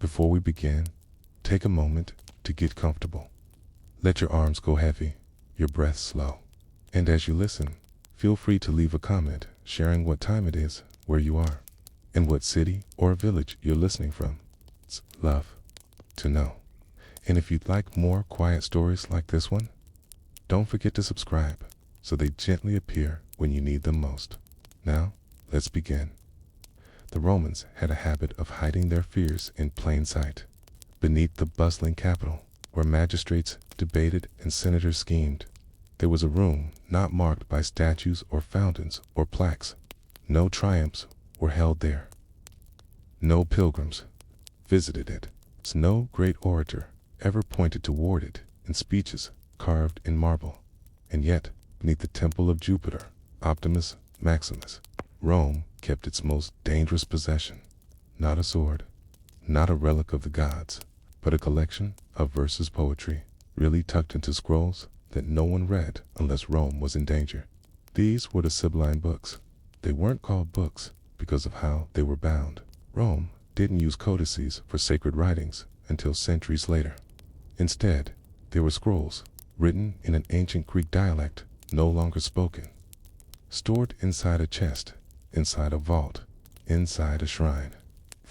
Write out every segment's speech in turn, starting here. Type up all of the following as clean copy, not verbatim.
Before we begin, take a moment to get comfortable. Let your arms go heavy, your breath slow. And as you listen, feel free to leave a comment sharing what time it is, where you are, and what city or village you're listening from. It's love to know. And if you'd like more quiet stories like this one, don't forget to subscribe so they gently appear when you need them most. Now, let's begin. The Romans had a habit of hiding their fears in plain sight. Beneath the bustling capital, where magistrates debated and senators schemed, there was a room not marked by statues or fountains or plaques. No triumphs were held there. No pilgrims visited it. No great orator ever pointed toward it in speeches carved in marble. And yet, beneath the temple of Jupiter, Optimus Maximus, Rome kept its most dangerous possession. Not a sword, not a relic of the gods, but a collection of verses poetry, really tucked into scrolls that no one read unless Rome was in danger. These were the Sibylline Books. They weren't called books because of how they were bound. Rome didn't use codices for sacred writings until centuries later. Instead, they were scrolls written in an ancient Greek dialect no longer spoken, stored inside a chest, inside a vault, inside a shrine.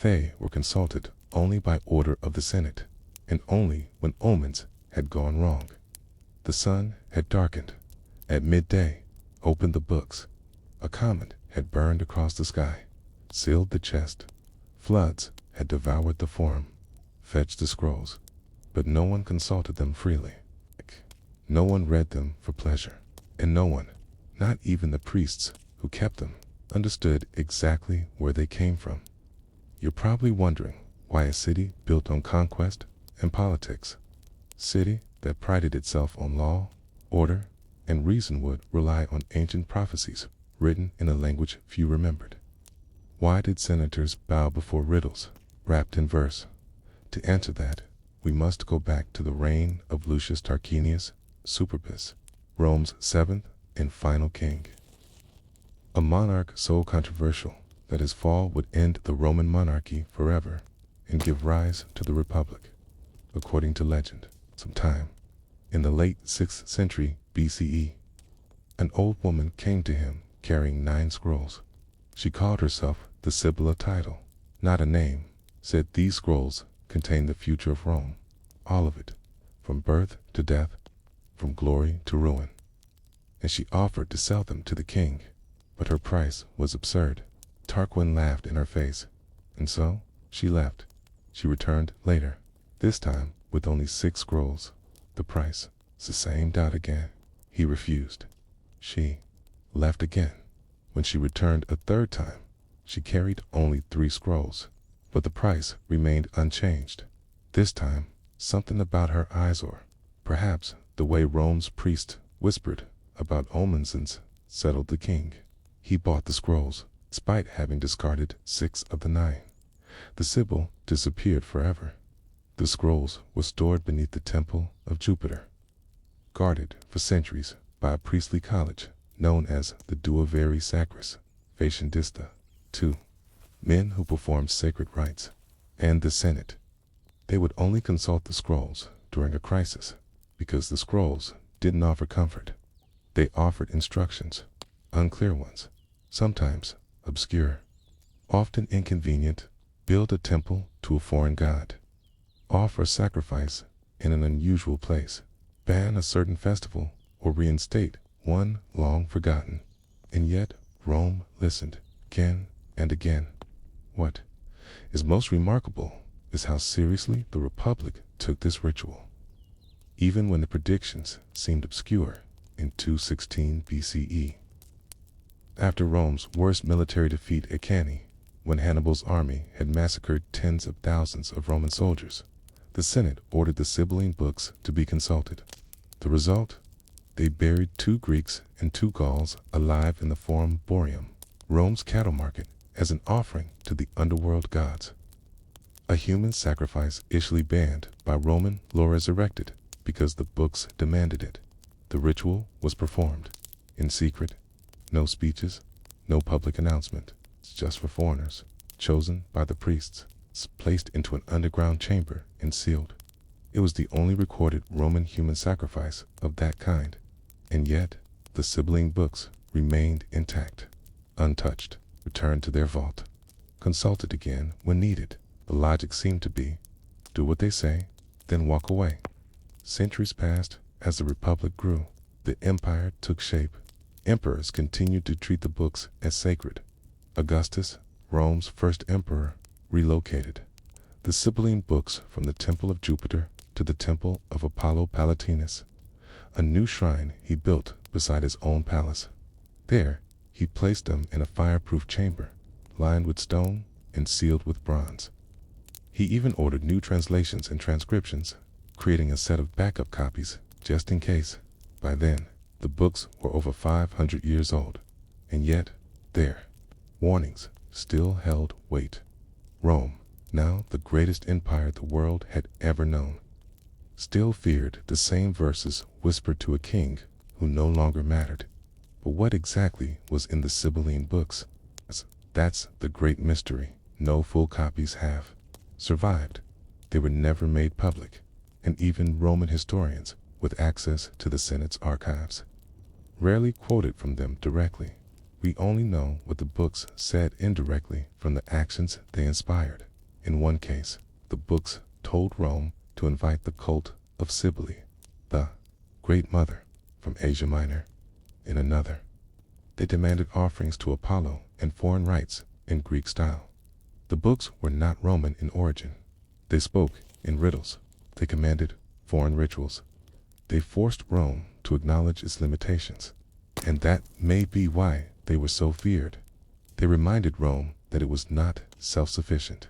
They were consulted only by order of the Senate, and only when omens had gone wrong. The sun had darkened. At midday, opened the books. A comet had burned across the sky, sealed the chest. Floods had devoured the forum, fetched the scrolls, but no one consulted them freely. No one read them for pleasure, and no one, not even the priests who kept them, understood exactly where they came from. You're probably wondering why a city built on conquest and politics, city that prided itself on law, order, and reason would rely on ancient prophecies written in a language few remembered. Why did senators bow before riddles wrapped in verse? To answer that, we must go back to the reign of Lucius Tarquinius Superbus, Rome's seventh and final king. A monarch so controversial that his fall would end the Roman monarchy forever and give rise to the Republic. According to legend, sometime in the late 6th century BCE, an old woman came to him carrying 9 scrolls. She called herself the Sibylla title, not a name, said these scrolls contain the future of Rome, all of it, from birth to death, from glory to ruin. And she offered to sell them to the king, but her price was absurd. Tarquin laughed in her face, and so she left. She returned later, this time with only 6 scrolls. The price is the same again. He refused. She left again. When she returned a third time, she carried only 3 scrolls, but the price remained unchanged. This time, something about her eyes, or perhaps the way Rome's priest whispered about omens, settled the king. He bought the scrolls, despite having discarded 6 of the 9. The Sibyl disappeared forever. The scrolls were stored beneath the temple of Jupiter, guarded for centuries by a priestly college known as the Duoveri Sacris Facendista, 2 men who performed sacred rites, and the Senate. They would only consult the scrolls during a crisis, because the scrolls didn't offer comfort. They offered instructions, unclear ones, sometimes obscure, often inconvenient. Build a temple to a foreign god. Offer a sacrifice in an unusual place. Ban a certain festival or reinstate one long forgotten. And yet Rome listened again and again. What is most remarkable is how seriously the Republic took this ritual. Even when the predictions seemed obscure in 216 BCE. After Rome's worst military defeat at Cannae, when Hannibal's army had massacred tens of thousands of Roman soldiers, the Senate ordered the Sibylline Books to be consulted. The result? They buried 2 Greeks and 2 Gauls alive in the Forum Boarium, Rome's cattle market, as an offering to the underworld gods. A human sacrifice initially banned by Roman law resurrected because the books demanded it. The ritual was performed in secret, no speeches, no public announcement. It's just for foreigners, chosen by the priests. placed into an underground chamber and sealed. It was the only recorded Roman human sacrifice of that kind, and yet the Sibylline books remained intact, untouched, returned to their vault, consulted again when needed. The logic seemed to be, do what they say, then walk away. Centuries passed as the Republic grew. The empire took shape. Emperors continued to treat the books as sacred. Augustus, Rome's first emperor, relocated the Sibylline books from the Temple of Jupiter to the Temple of Apollo Palatinus, a new shrine he built beside his own palace. There, he placed them in a fireproof chamber, lined with stone and sealed with bronze. He even ordered new translations and transcriptions, creating a set of backup copies just in case. By then, the books were over 500 years old, and yet, their warnings still held weight. Rome, now the greatest empire the world had ever known, still feared the same verses whispered to a king who no longer mattered. But what exactly was in the Sibylline books? That's the great mystery. No full copies have survived. They were never made public, and even Roman historians with access to the Senate's archives rarely quoted from them directly. We only know what the books said indirectly from the actions they inspired. In one case, the books told Rome to invite the cult of Cybele, the Great Mother, from Asia Minor. In another, they demanded offerings to Apollo and foreign rites in Greek style. The books were not Roman in origin. They spoke in riddles. They commanded foreign rituals. They forced Rome to acknowledge its limitations. And that may be why they were so feared. They reminded Rome that it was not self-sufficient,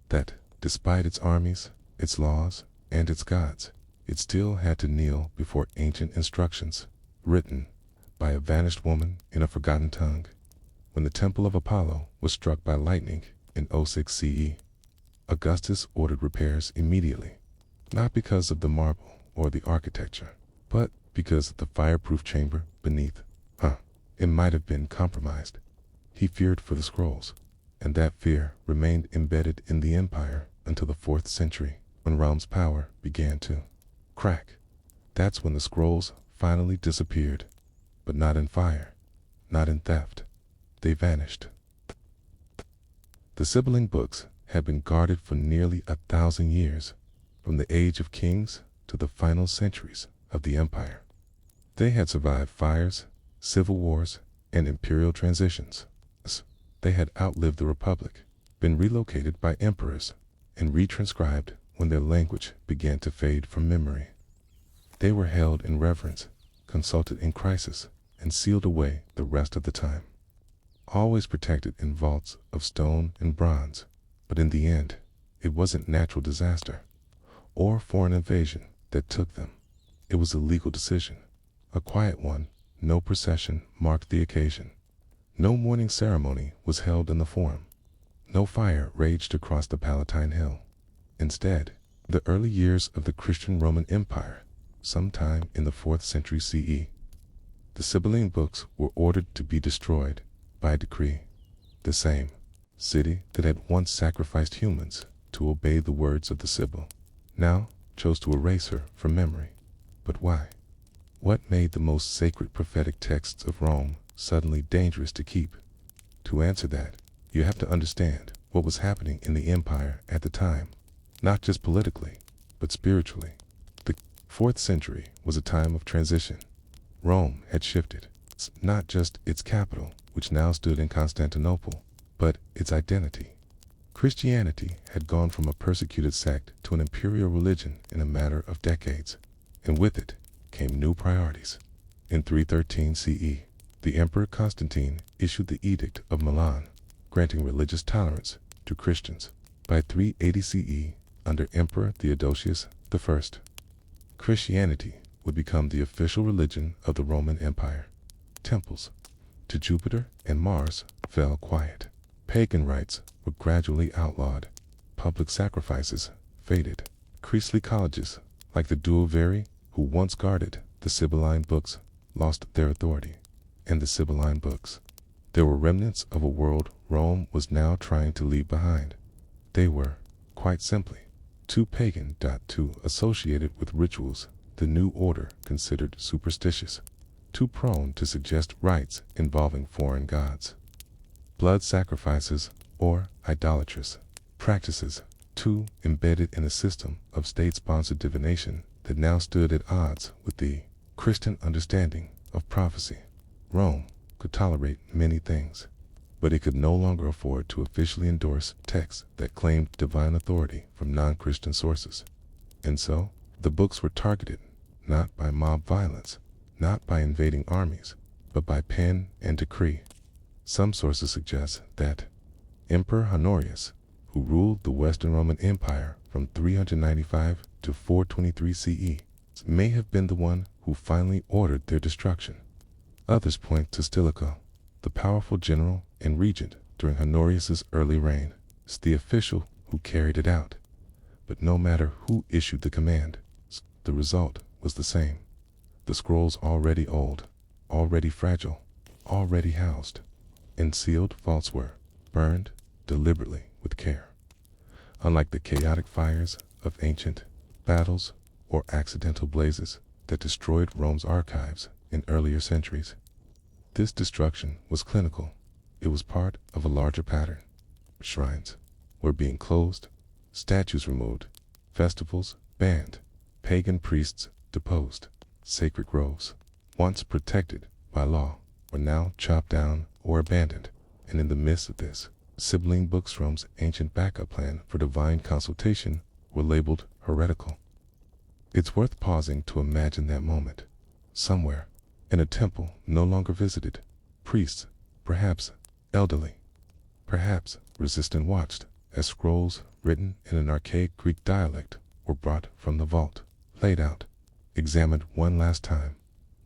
that despite its armies, its laws, and its gods, it still had to kneel before ancient instructions, written by a vanished woman in a forgotten tongue. When the Temple of Apollo was struck by lightning in 06 CE, Augustus ordered repairs immediately, not because of the marble or the architecture, but because of the fireproof chamber beneath. It might have been compromised. He feared for the scrolls, and that fear remained embedded in the empire until the 4th century, when Rome's power began to crack. That's when the scrolls finally disappeared, but not in fire, not in theft. They vanished. The Sibylline books had been guarded for nearly 1,000 years, from the age of kings to the final centuries of the empire. They had survived fires, civil wars, and imperial transitions. They had outlived the Republic, been relocated by emperors, and retranscribed when their language began to fade from memory. They were held in reverence, consulted in crisis, and sealed away the rest of the time. Always protected in vaults of stone and bronze, but in the end, it wasn't natural disaster or foreign invasion that took them. It was a legal decision, a quiet one. No procession marked the occasion. No mourning ceremony was held in the forum. No fire raged across the Palatine Hill. Instead, the early years of the Christian Roman Empire, sometime in the 4th century CE, the Sibylline books were ordered to be destroyed by decree. The same city that had once sacrificed humans to obey the words of the Sibyl now chose to erase her from memory. But why? What made the most sacred prophetic texts of Rome suddenly dangerous to keep? To answer that, you have to understand what was happening in the empire at the time, not just politically, but spiritually. The 4th century was a time of transition. Rome had shifted, not just its capital, which now stood in Constantinople, but its identity. Christianity had gone from a persecuted sect to an imperial religion in a matter of decades, and with it came new priorities. In 313 CE, the Emperor Constantine issued the Edict of Milan, granting religious tolerance to Christians. By 380 CE, under Emperor Theodosius I, Christianity would become the official religion of the Roman Empire. Temples to Jupiter and Mars fell quiet. Pagan rites were gradually outlawed. Public sacrifices faded. Priestly colleges, like the Duovari, who once guarded the Sibylline books, lost their authority. And the Sibylline books, there were remnants of a world Rome was now trying to leave behind. They were, quite simply, too pagan to associated with rituals the new order considered superstitious, too prone to suggest rites involving foreign gods, blood sacrifices, or idolatrous practices, too embedded in a system of state-sponsored divination that now stood at odds with the Christian understanding of prophecy. Rome could tolerate many things, but it could no longer afford to officially endorse texts that claimed divine authority from non-Christian sources. And so, the books were targeted, not by mob violence, not by invading armies, but by pen and decree. Some sources suggest that Emperor Honorius, who ruled the Western Roman Empire from 395 to 423 CE, may have been the one who finally ordered their destruction. Others point to Stilicho, the powerful general and regent during Honorius's early reign, as the official who carried it out. But no matter who issued the command, the result was the same. The scrolls, already old, already fragile, already housed in sealed vaults, were burned deliberately with care. Unlike the chaotic fires of ancient battles or accidental blazes that destroyed Rome's archives in earlier centuries, this destruction was clinical. It was part of a larger pattern. Shrines were being closed, statues removed, festivals banned, pagan priests deposed. Sacred groves, once protected by law, were now chopped down or abandoned. And in the midst of this, Sibylline Books, Rome's ancient backup plan for divine consultation, were labeled heretical. It's worth pausing to imagine that moment. Somewhere, in a temple no longer visited, priests, perhaps elderly, perhaps resistant, watched as scrolls written in an archaic Greek dialect were brought from the vault, laid out, examined one last time.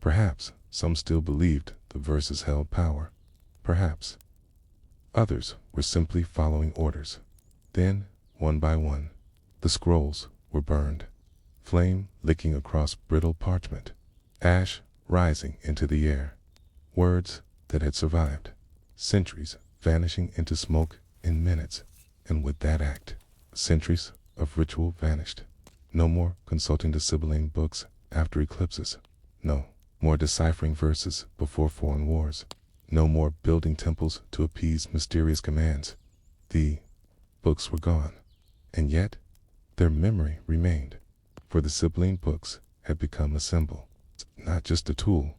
Perhaps some still believed the verses held power. Perhaps others were simply following orders. Then, one by one, the scrolls were burned, flame licking across brittle parchment, ash rising into the air. Words that had survived centuries vanishing into smoke in minutes. And with that act, centuries of ritual vanished. No more consulting the Sibylline books after eclipses. No more deciphering verses before foreign wars. No more building temples to appease mysterious commands. The books were gone, and yet their memory remained. For the Sibylline books had become a symbol, not just a tool.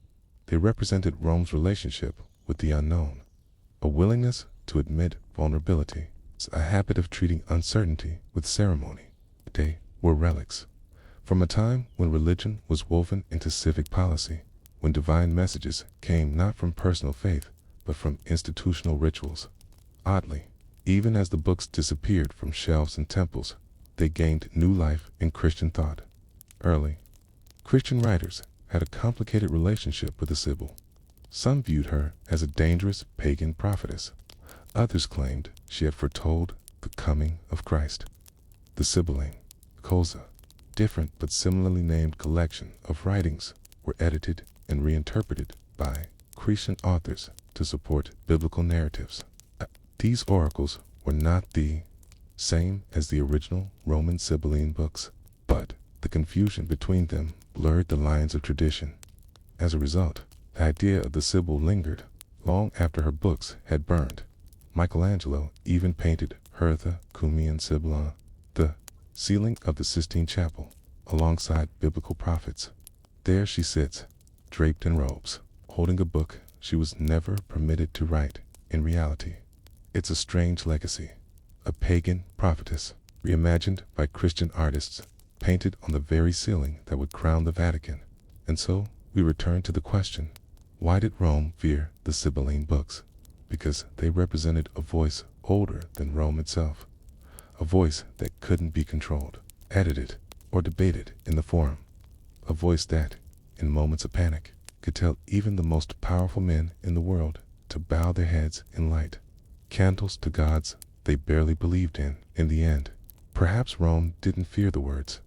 They represented Rome's relationship with the unknown, a willingness to admit vulnerability, a habit of treating uncertainty with ceremony. They were relics from a time when religion was woven into civic policy, when divine messages came not from personal faith, but from institutional rituals. Oddly, even as the books disappeared from shelves and temples, they gained new life in Christian thought. Early Christian writers had a complicated relationship with the Sibyl. Some viewed her as a dangerous pagan prophetess. Others claimed she had foretold the coming of Christ. The Sibylline Kosa, different but similarly named collection of writings, were edited and reinterpreted by Christian authors to support biblical narratives. These oracles were not the same as the original Roman Sibylline books, but the confusion between them blurred the lines of tradition. As a result, the idea of the Sibyl lingered long after her books had burned. Michelangelo even painted Hertha Cumian Sibylline, the ceiling of the Sistine Chapel, alongside biblical prophets. There she sits, draped in robes, holding a book she was never permitted to write. In reality, it's a strange legacy, a pagan prophetess, reimagined by Christian artists, painted on the very ceiling that would crown the Vatican. And so, we return to the question, why did Rome fear the Sibylline books? Because they represented a voice older than Rome itself, a voice that couldn't be controlled, edited, or debated in the forum, a voice that, in moments of panic, could tell even the most powerful men in the world to bow their heads in light candles to gods they barely believed in the end. Perhaps Rome didn't fear the words.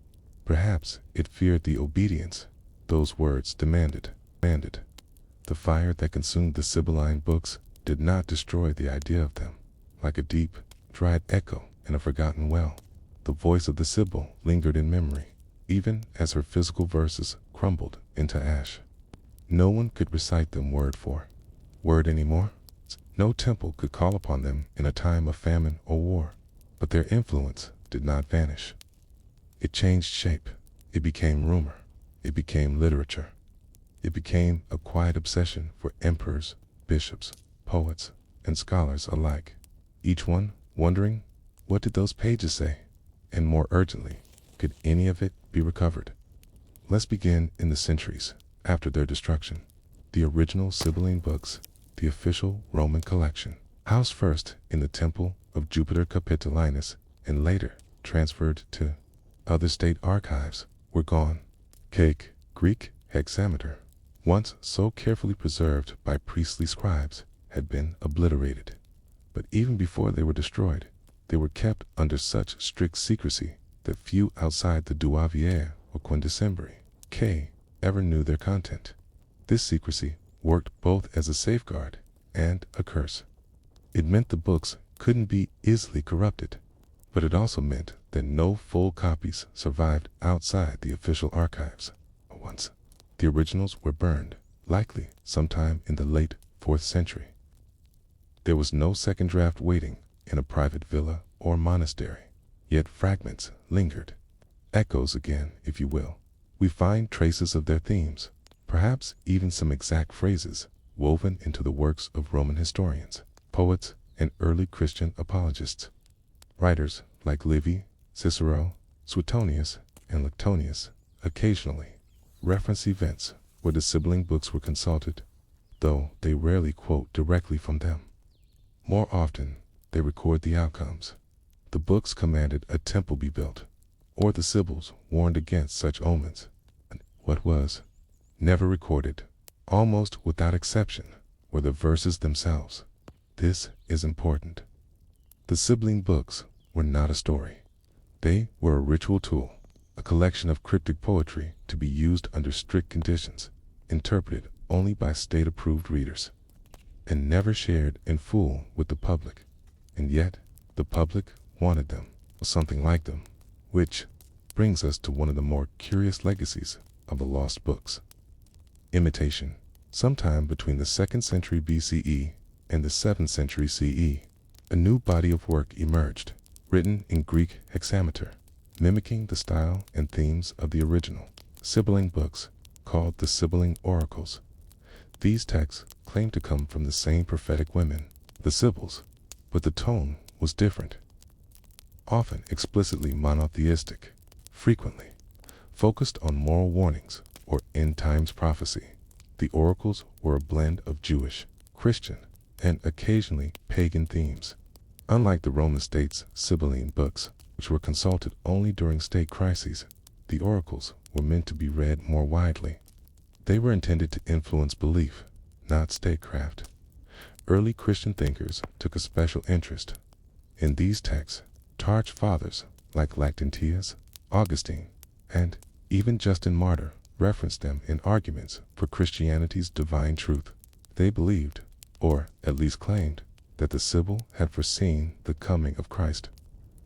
Perhaps it feared the obedience those words demanded. The fire that consumed the Sibylline books did not destroy the idea of them. Like a deep, dried echo, in a forgotten well. The voice of the Sibyl lingered in memory, even as her physical verses crumbled into ash. No one could recite them word for word anymore. No temple could call upon them in a time of famine or war. But their influence did not vanish. It changed shape. It became rumor. It became literature. It became a quiet obsession for emperors, bishops, poets, and scholars alike, each one wondering, what did those pages say? And more urgently, could any of it be recovered? Let's begin in the centuries after their destruction. The original Sibylline Books, the official Roman collection, housed first in the temple of Jupiter Capitolinus and later transferred to other state archives, were gone. Cake, Greek hexameter, once so carefully preserved by priestly scribes, had been obliterated. But even before they were destroyed, they were kept under such strict secrecy that few outside the Douavier or Quindecembre K ever knew their content. This secrecy worked both as a safeguard and a curse. It meant the books couldn't be easily corrupted, but it also meant that no full copies survived outside the official archives. Once the originals were burned, likely sometime in the late 4th century. There was no second draft waiting in a private villa or monastery, yet fragments lingered. Echoes again, if you will. We find traces of their themes, perhaps even some exact phrases woven into the works of Roman historians, poets, and early Christian apologists. Writers like Livy, Cicero, Suetonius, and Lactonius occasionally reference events where the Sibylline Books were consulted, though they rarely quote directly from them. More often, they record the outcomes. The books commanded a temple be built, or the Sibyls warned against such omens. And what was never recorded, almost without exception, were the verses themselves. This is important. The Sibylline Books were not a story. They were a ritual tool, a collection of cryptic poetry to be used under strict conditions, interpreted only by state-approved readers, and never shared in full with the public. And yet, the public wanted them, or something like them, which brings us to one of the more curious legacies of the lost books. Imitation. Sometime between the 2nd century BCE and the 7th century CE, a new body of work emerged, written in Greek hexameter, mimicking the style and themes of the original Sibylline Books, called the Sibylline Oracles. These texts claimed to come from the same prophetic women, the Sibyls, but the tone was different. Often explicitly monotheistic, frequently focused on moral warnings or end times prophecy. The oracles were a blend of Jewish, Christian, and occasionally pagan themes. Unlike the Roman state's Sibylline Books, which were consulted only during state crises, the oracles were meant to be read more widely. They were intended to influence belief, not statecraft. Early Christian thinkers took a special interest in these texts. Church fathers like Lactantius, Augustine, and even Justin Martyr referenced them in arguments for Christianity's divine truth. They believed, or at least claimed, that the Sibyl had foreseen the coming of Christ,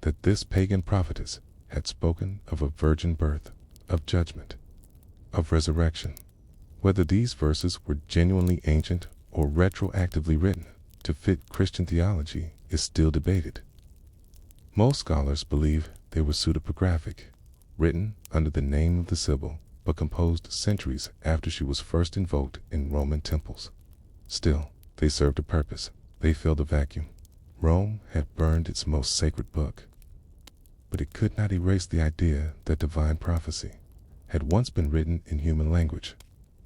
that this pagan prophetess had spoken of a virgin birth, of judgment, of resurrection. Whether these verses were genuinely ancient or retroactively written to fit Christian theology is still debated. Most scholars believe they were pseudepigraphic, written under the name of the Sibyl, but composed centuries after she was first invoked in Roman temples. Still, they served a purpose. They filled a vacuum. Rome had burned its most sacred book, but it could not erase the idea that divine prophecy had once been written in human language,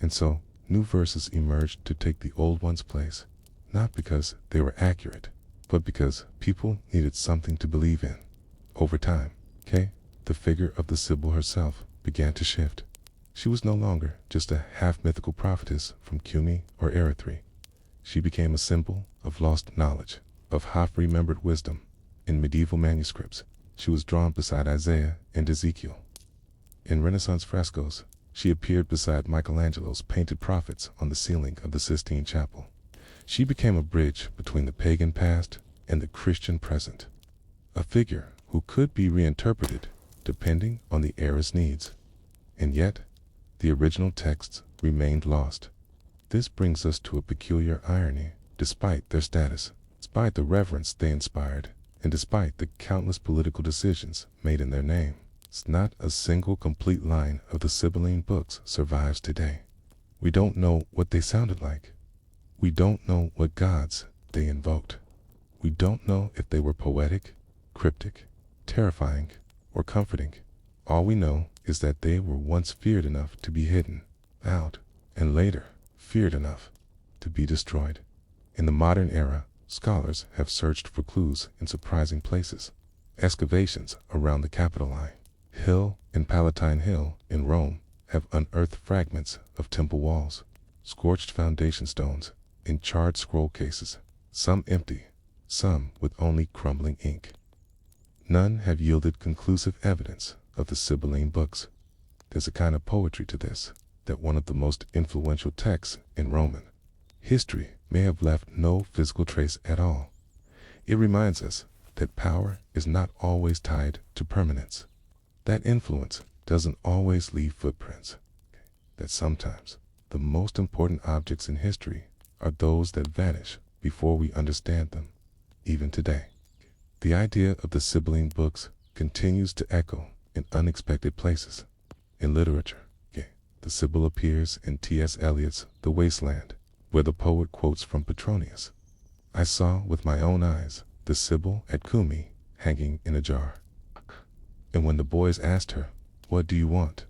and so new verses emerged to take the old one's place, not because they were accurate, but because people needed something to believe in. Over time, the figure of the Sibyl herself began to shift. She was no longer just a half-mythical prophetess from Cumae or Erythrae. She became a symbol of lost knowledge, of half-remembered wisdom. In medieval manuscripts, she was drawn beside Isaiah and Ezekiel. In Renaissance frescoes, she appeared beside Michelangelo's painted prophets on the ceiling of the Sistine Chapel. She became a bridge between the pagan past and the Christian present. a figure who could be reinterpreted depending on the era's needs. And yet, the original texts remained lost. This brings us to a peculiar irony. Despite their status, despite the reverence they inspired, and despite the countless political decisions made in their name, not a single complete line of the Sibylline books survives today. We don't know what they sounded like. We don't know what gods they invoked. We don't know if they were poetic, cryptic, terrifying, or comforting. All we know is that they were once feared enough to be hidden out, and later feared enough to be destroyed. In the modern era, scholars have searched for clues in surprising places. Excavations around the Capitoline Hill and Palatine Hill in Rome have unearthed fragments of temple walls, scorched foundation stones, and charred scroll cases, some empty, some with only crumbling ink. None have yielded conclusive evidence of the Sibylline books. There's a kind of poetry to this, that one of the most influential texts in Roman history may have left no physical trace at all. It reminds us that power is not always tied to permanence, that influence doesn't always leave footprints, that sometimes the most important objects in history are those that vanish before we understand them, even today. The idea of the Sibylline books continues to echo in unexpected places. In literature, the Sibyl appears in T.S. Eliot's The Waste Land, where the poet quotes from Petronius. I saw with my own eyes the Sibyl at Cumae hanging in a jar. And when the boys asked her, "What do you want?"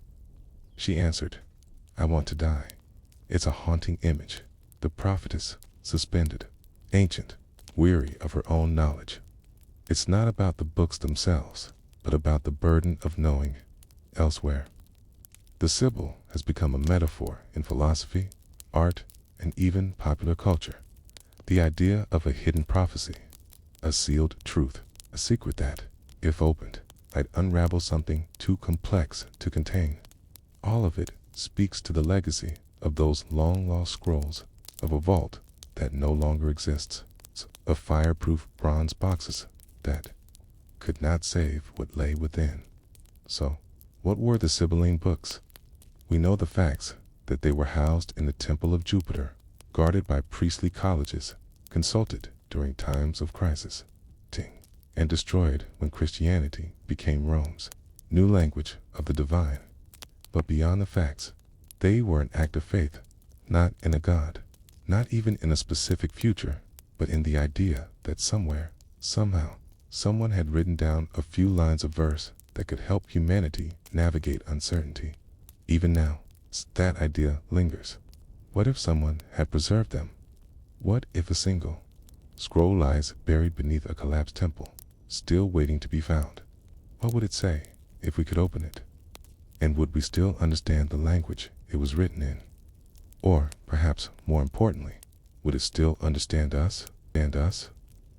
she answered, "I want to die." It's a haunting image, the prophetess suspended, ancient, weary of her own knowledge. It's not about the books themselves, but about the burden of knowing elsewhere. The Sibyl has become a metaphor in philosophy, art, and even popular culture. The idea of a hidden prophecy, a sealed truth, a secret that, if opened, might unravel something too complex to contain. All of it speaks to the legacy of those long-lost scrolls, of a vault that no longer exists, of fireproof bronze boxes that could not save what lay within. So, what were the Sibylline books? We know the facts, that they were housed in the Temple of Jupiter, guarded by priestly colleges, consulted during times of crisis, and destroyed when Christianity became Rome's new language of the divine. But beyond the facts, they were an act of faith, not in a god, not even in a specific future, but in the idea that somewhere, somehow, someone had written down a few lines of verse that could help humanity navigate uncertainty. Even now, that idea lingers. What if someone had preserved them? What if a single scroll lies buried beneath a collapsed temple, still waiting to be found? What would it say if we could open it? And would we still understand the language it was written in? Or, perhaps more importantly, would it still understand us and us?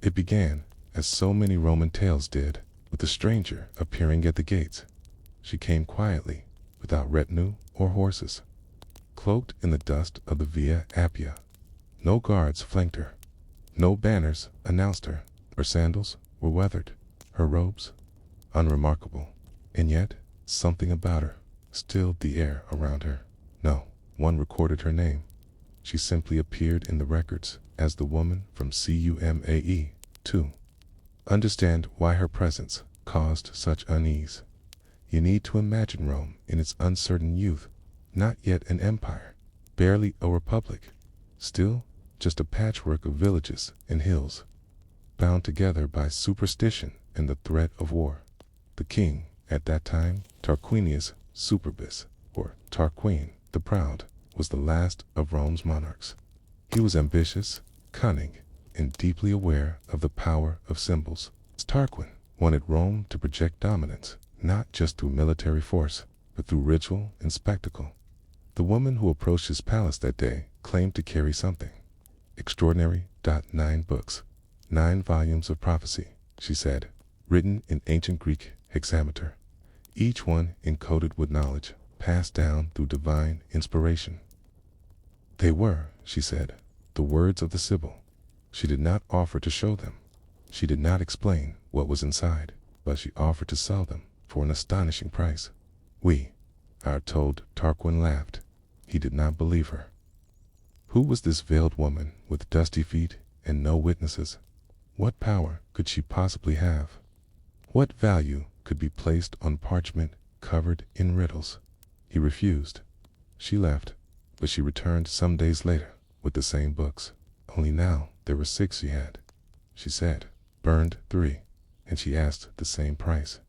It began, as so many Roman tales did, with a stranger appearing at the gates. She came quietly, without retinue or horses, cloaked in the dust of the Via Appia. No guards flanked her. No banners announced her. Her sandals were weathered, her robes unremarkable, and yet something about her stilled the air around her. No one recorded her name. She simply appeared in the records as the woman from Cumae. To understand why her presence caused such unease, you need to imagine Rome in its uncertain youth, not yet an empire, barely a republic, still just a patchwork of villages and hills, bound together by superstition and the threat of war. The king, at that time, Tarquinius Superbus, or Tarquin the Proud, was the last of Rome's monarchs. He was ambitious, cunning, and deeply aware of the power of symbols. Tarquin wanted Rome to project dominance, not just through military force, but through ritual and spectacle. The woman who approached his palace that day claimed to carry something extraordinary. 9 books, 9 volumes of prophecy, she said, written in ancient Greek hexameter, each one encoded with knowledge passed down through divine inspiration. They were, she said, the words of the Sibyl. She did not offer to show them. She did not explain what was inside, but she offered to sell them for an astonishing price. We are told Tarquin laughed. He did not believe her. Who was this veiled woman with dusty feet and no witnesses? What power could she possibly have? What value could be placed on parchment covered in riddles? He refused. She left, but she returned some days later with the same books. Only now there were 6 she had. She said, "Burned 3," and she asked the same price.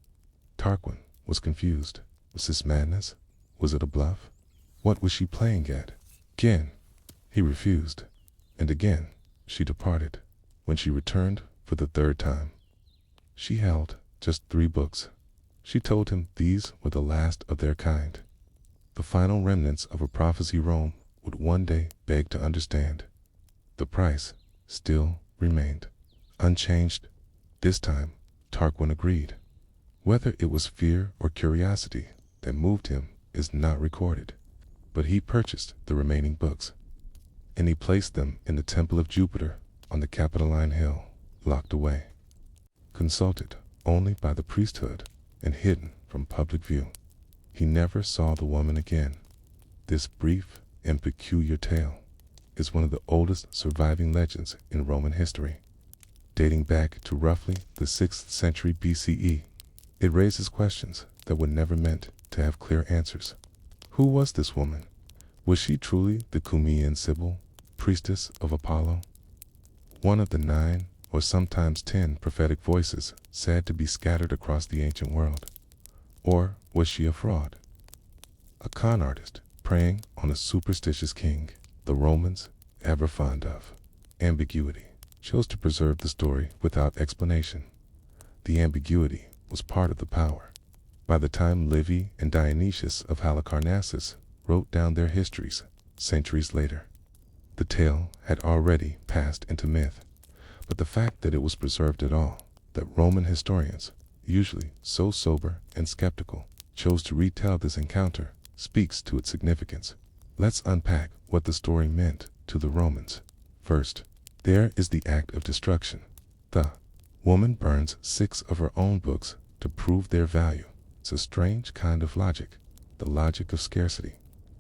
Tarquin was confused. Was this madness? Was it a bluff? What was she playing at? Again, he refused, and again she departed. When she returned for the 3rd time, she held just 3 books. She told him these were the last of their kind, the final remnants of a prophecy Rome would one day beg to understand. The price still remained unchanged. This time, Tarquin agreed. Whether it was fear or curiosity that moved him is not recorded, but he purchased the remaining books, and he placed them in the Temple of Jupiter on the Capitoline Hill, locked away, consulted only by the priesthood and hidden from public view. He never saw the woman again. This brief and peculiar tale is one of the oldest surviving legends in Roman history, dating back to roughly the 6th century BCE. It raises questions that were never meant to have clear answers. Who was this woman? Was she truly the Cumean Sibyl, priestess of Apollo? One of the 9 or sometimes 10 prophetic voices said to be scattered across the ancient world? Or was she a fraud? A con artist preying on a superstitious king the Romans, ever fond of ambiguity, chose to preserve the story without explanation. The ambiguity was part of the power. By the time Livy and Dionysius of Halicarnassus wrote down their histories centuries later, the tale had already passed into myth. But the fact that it was preserved at all, that Roman historians, usually so sober and skeptical, chose to retell this encounter, speaks to its significance. Let's unpack what the story meant to the Romans. First, there is the act of destruction. The woman burns 6 of her own books to prove their value. It's a strange kind of logic, the logic of scarcity.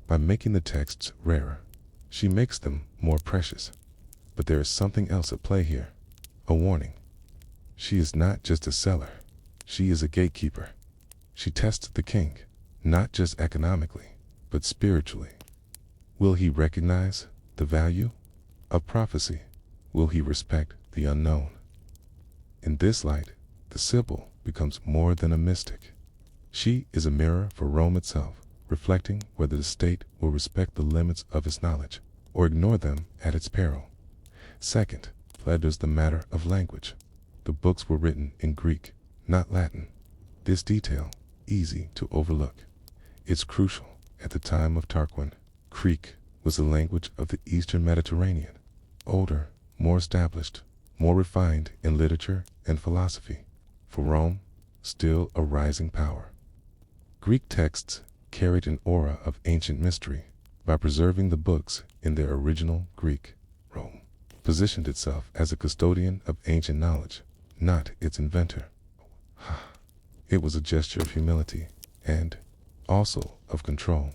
By making the texts rarer, she makes them more precious. But there is something else at play here. A warning. She is not just a seller. She is a gatekeeper. She tests the king, not just economically, but spiritually. Will he recognize the value of prophecy? Will he respect the unknown? In this light, the Sibyl becomes more than a mystic. She is a mirror for Rome itself, reflecting whether the state will respect the limits of its knowledge or ignore them at its peril. Second, there's the matter of language. The books were written in Greek, not Latin. This detail, easy to overlook, is crucial. At the time of Tarquin, Greek was the language of the Eastern Mediterranean, older, more established, more refined in literature and philosophy. For Rome, still a rising power. Greek texts carried an aura of ancient mystery. By preserving the books in their original Greek, Rome positioned itself as a custodian of ancient knowledge, not its inventor. It was a gesture of humility and also of control.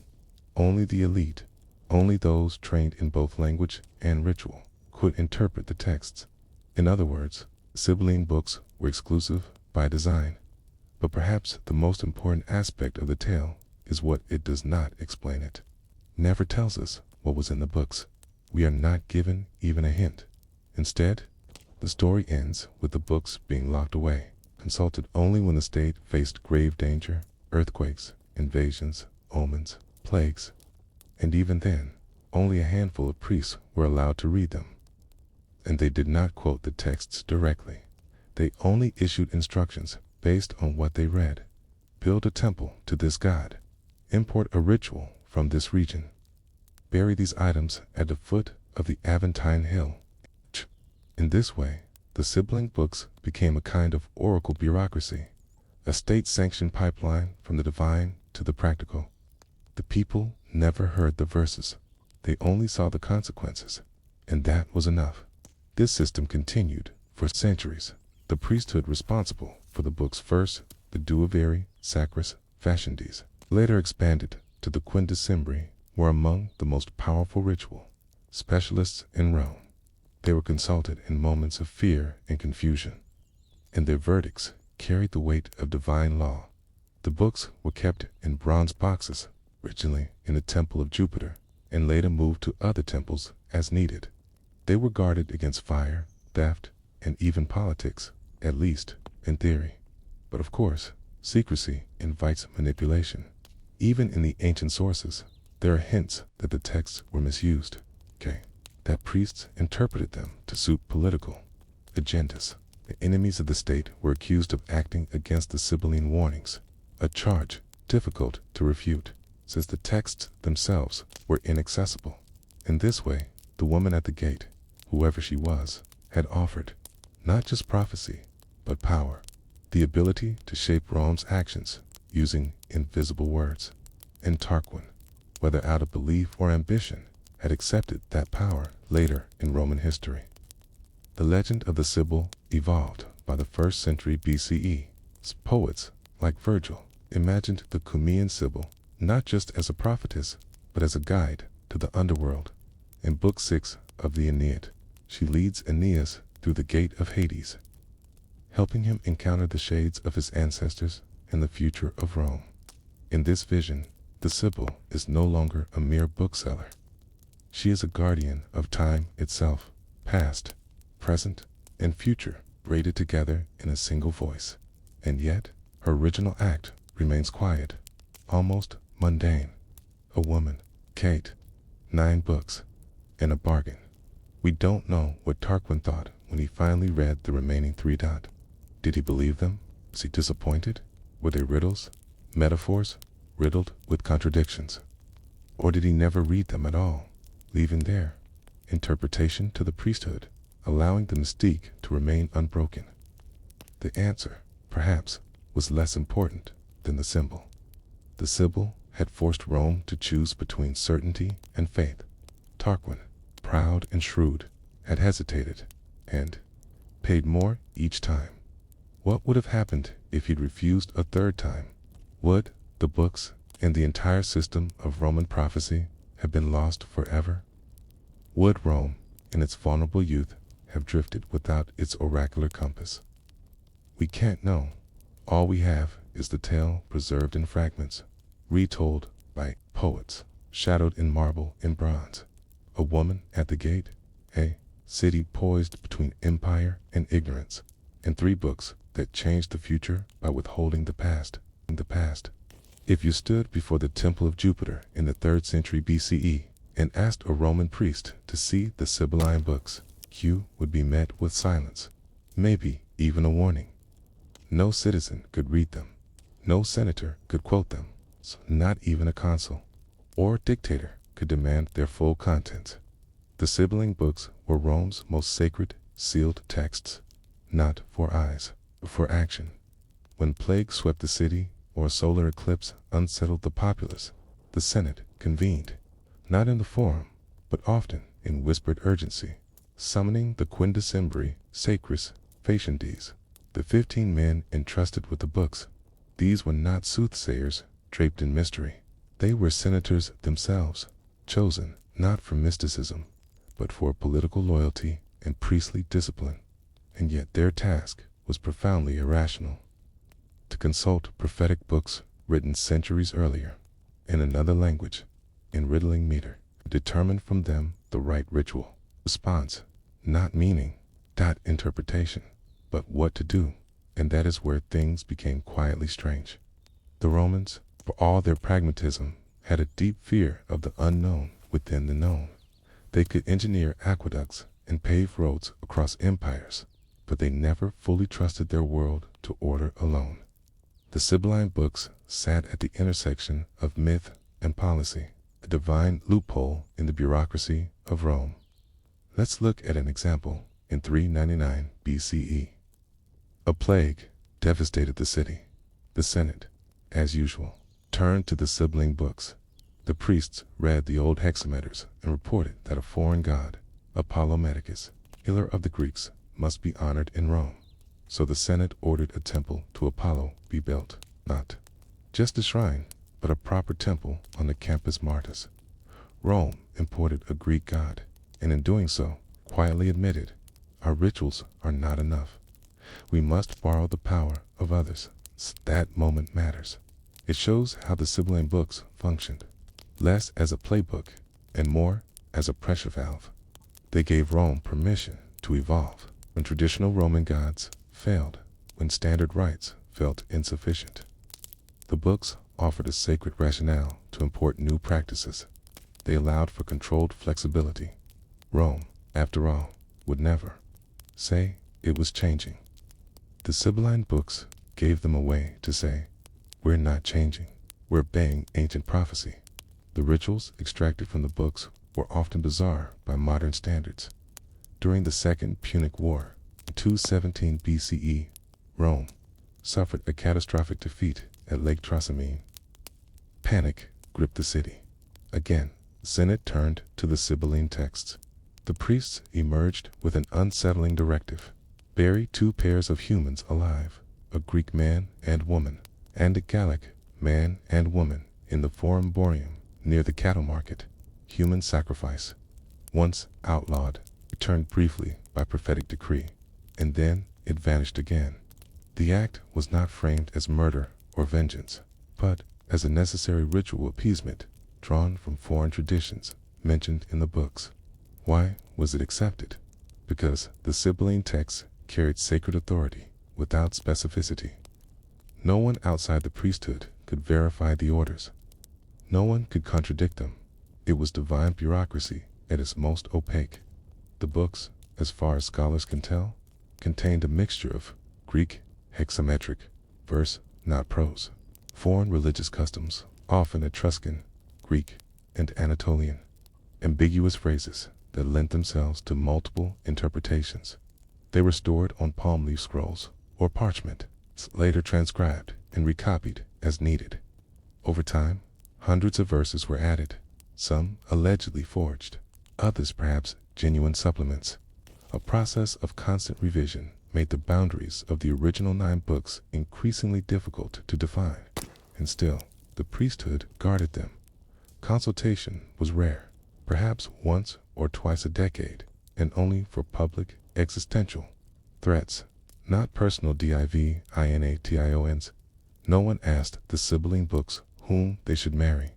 Only the elite, only those trained in both language and ritual, could interpret the texts. In other words, Sibylline books were exclusive by design. But perhaps the most important aspect of the tale is what it does not explain. It never tells us what was in the books. We are not given even a hint. Instead, the story ends with the books being locked away, consulted only when the state faced grave danger, earthquakes, invasions, omens, plagues. And even then, only a handful of priests were allowed to read them. And they did not quote the texts directly. They only issued instructions based on what they read. Build a temple to this god. Import a ritual from this region. Bury these items at the foot of the Aventine Hill. In this way, the Sibylline books became a kind of oracle bureaucracy, a state-sanctioned pipeline from the divine to the practical. The people never heard the verses. They only saw the consequences, and that was enough. This system continued for centuries, The priesthood responsible for the books first, the duoveri, sacris, facendis, later expanded to the quindecembri, were among the most powerful ritual specialists in Rome. They were consulted in moments of fear and confusion, and their verdicts carried the weight of divine law. The books were kept in bronze boxes, originally in the temple of Jupiter, and later moved to other temples as needed. They were guarded against fire, theft, and even politics, at least in theory. But of course, secrecy invites manipulation. Even in the ancient sources, there are hints that the texts were misused, that priests interpreted them to suit political agendas. The enemies of the state were accused of acting against the Sibylline warnings, a charge difficult to refute, since the texts themselves were inaccessible. In this way, the woman at the gate, whoever she was, had offered not just prophecy, but power, the ability to shape Rome's actions using invisible words. And Tarquin, whether out of belief or ambition, had accepted that power later in Roman history. The legend of the Sibyl evolved by the 1st century BCE. Poets, like Virgil, imagined the Cumaean Sibyl not just as a prophetess, but as a guide to the underworld. In Book 6 of the Aeneid, she leads Aeneas through the gate of Hades, helping him encounter the shades of his ancestors and the future of Rome. In this vision, the Sibyl is no longer a mere bookseller. She is a guardian of time itself, past, present, and future, braided together in a single voice. And yet, her original act remains quiet, almost mundane. A woman, Kate, 9 books, and a bargain. We don't know what Tarquin thought when he finally read the remaining 3. Did he believe them? Was he disappointed? Were they riddles, metaphors, riddled with contradictions? Or did he never read them at all, leaving their interpretation to the priesthood, allowing the mystique to remain unbroken? The answer, perhaps, was less important than the symbol. The Sibyl had forced Rome to choose between certainty and faith. Tarquin, proud and shrewd, had hesitated, and paid more each time. What would have happened if he'd refused a 3rd time? Would the books and the entire system of Roman prophecy have been lost forever? Would Rome, in its vulnerable youth, have drifted without its oracular compass? We can't know. All we have is the tale preserved in fragments, retold by poets, shadowed in marble and bronze. A woman at the gate, a city poised between empire and ignorance, and 3 books that changed the future by withholding the past. If you stood before the temple of Jupiter in the 3rd century BCE and asked a Roman priest to see the Sibylline books, you would be met with silence, maybe even a warning. No citizen could read them. No senator could quote them. So not even a consul or dictator could demand their full contents. The Sibylline books were Rome's most sacred, sealed texts, not for eyes, but for action. When plague swept the city or a solar eclipse unsettled the populace, the Senate convened, not in the forum, but often in whispered urgency, summoning the quindecembri, sacris, facendis, the 15 men entrusted with the books. These were not soothsayers draped in mystery. They were senators themselves, chosen not for mysticism, but for political loyalty and priestly discipline. And yet their task was profoundly irrational: to consult prophetic books written centuries earlier, in another language, in riddling meter, determine from them the right ritual response, not meaning, not interpretation, but what to do. And that is where things became quietly strange. The Romans, for all their pragmatism, had a deep fear of the unknown within the known. They could engineer aqueducts and pave roads across empires, but they never fully trusted their world to order alone. The Sibylline books sat at the intersection of myth and policy, a divine loophole in the bureaucracy of Rome. Let's look at an example in 399 BCE. A plague devastated the city. The Senate, as usual, turned to the Sibylline books. The priests read the old hexameters and reported that a foreign god, Apollo Medicus, healer of the Greeks, must be honored in Rome. So the Senate ordered a temple to Apollo be built, not just a shrine, but a proper temple on the Campus Martis. Rome imported a Greek god, and in doing so, quietly admitted, our rituals are not enough. We must borrow the power of others. That moment matters. It shows how the Sibylline books functioned, less as a playbook and more as a pressure valve. They gave Rome permission to evolve when traditional Roman gods failed, when standard rites felt insufficient. The books offered a sacred rationale to import new practices. They allowed for controlled flexibility. Rome, after all, would never say it was changing. The Sibylline books gave them a way to say, we're not changing, we're obeying ancient prophecy. The rituals extracted from the books were often bizarre by modern standards. During the Second Punic War, in 217 BCE, Rome suffered a catastrophic defeat at Lake Trasimene. Panic gripped the city. Again, the Senate turned to the Sibylline texts. The priests emerged with an unsettling directive. Bury 2 pairs of humans alive, a Greek man and woman, and a Gallic man and woman, in the Forum Boarium near the cattle market. Human sacrifice, once outlawed, returned briefly by prophetic decree, and then it vanished again. The act was not framed as murder or vengeance, but as a necessary ritual appeasement drawn from foreign traditions mentioned in the books. Why was it accepted? Because the Sibylline texts carried sacred authority without specificity. No one outside the priesthood could verify the orders. No one could contradict them. It was divine bureaucracy at its most opaque. The books, as far as scholars can tell, contained a mixture of Greek, hexametric, verse, not prose, foreign religious customs, often Etruscan, Greek, and Anatolian, ambiguous phrases that lent themselves to multiple interpretations. They were stored on palm leaf scrolls or parchment, later transcribed and recopied as needed. Over time, hundreds of verses were added, some allegedly forged, others perhaps genuine supplements. A process of constant revision made the boundaries of the original 9 books increasingly difficult to define, and still, the priesthood guarded them. Consultation was rare, perhaps once or twice a decade, and only for public, existential threats, not personal divination. No one asked the Sibylline books whom they should marry,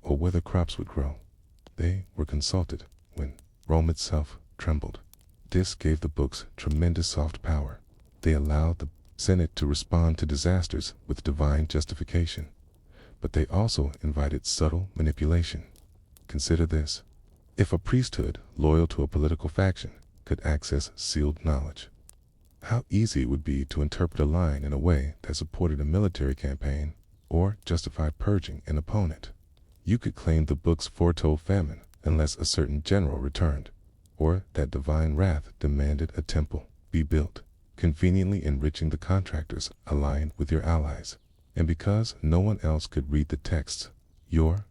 or whether crops would grow. They were consulted when Rome itself trembled. This gave the books tremendous soft power. They allowed the Senate to respond to disasters with divine justification, but they also invited subtle manipulation. Consider this. If a priesthood loyal to a political faction could access sealed knowledge, how easy it would be to interpret a line in a way that supported a military campaign or justified purging an opponent. You could claim the books foretold famine unless a certain general returned, or that divine wrath demanded a temple be built, conveniently enriching the contractors aligned with your allies. And because no one else could read the texts, your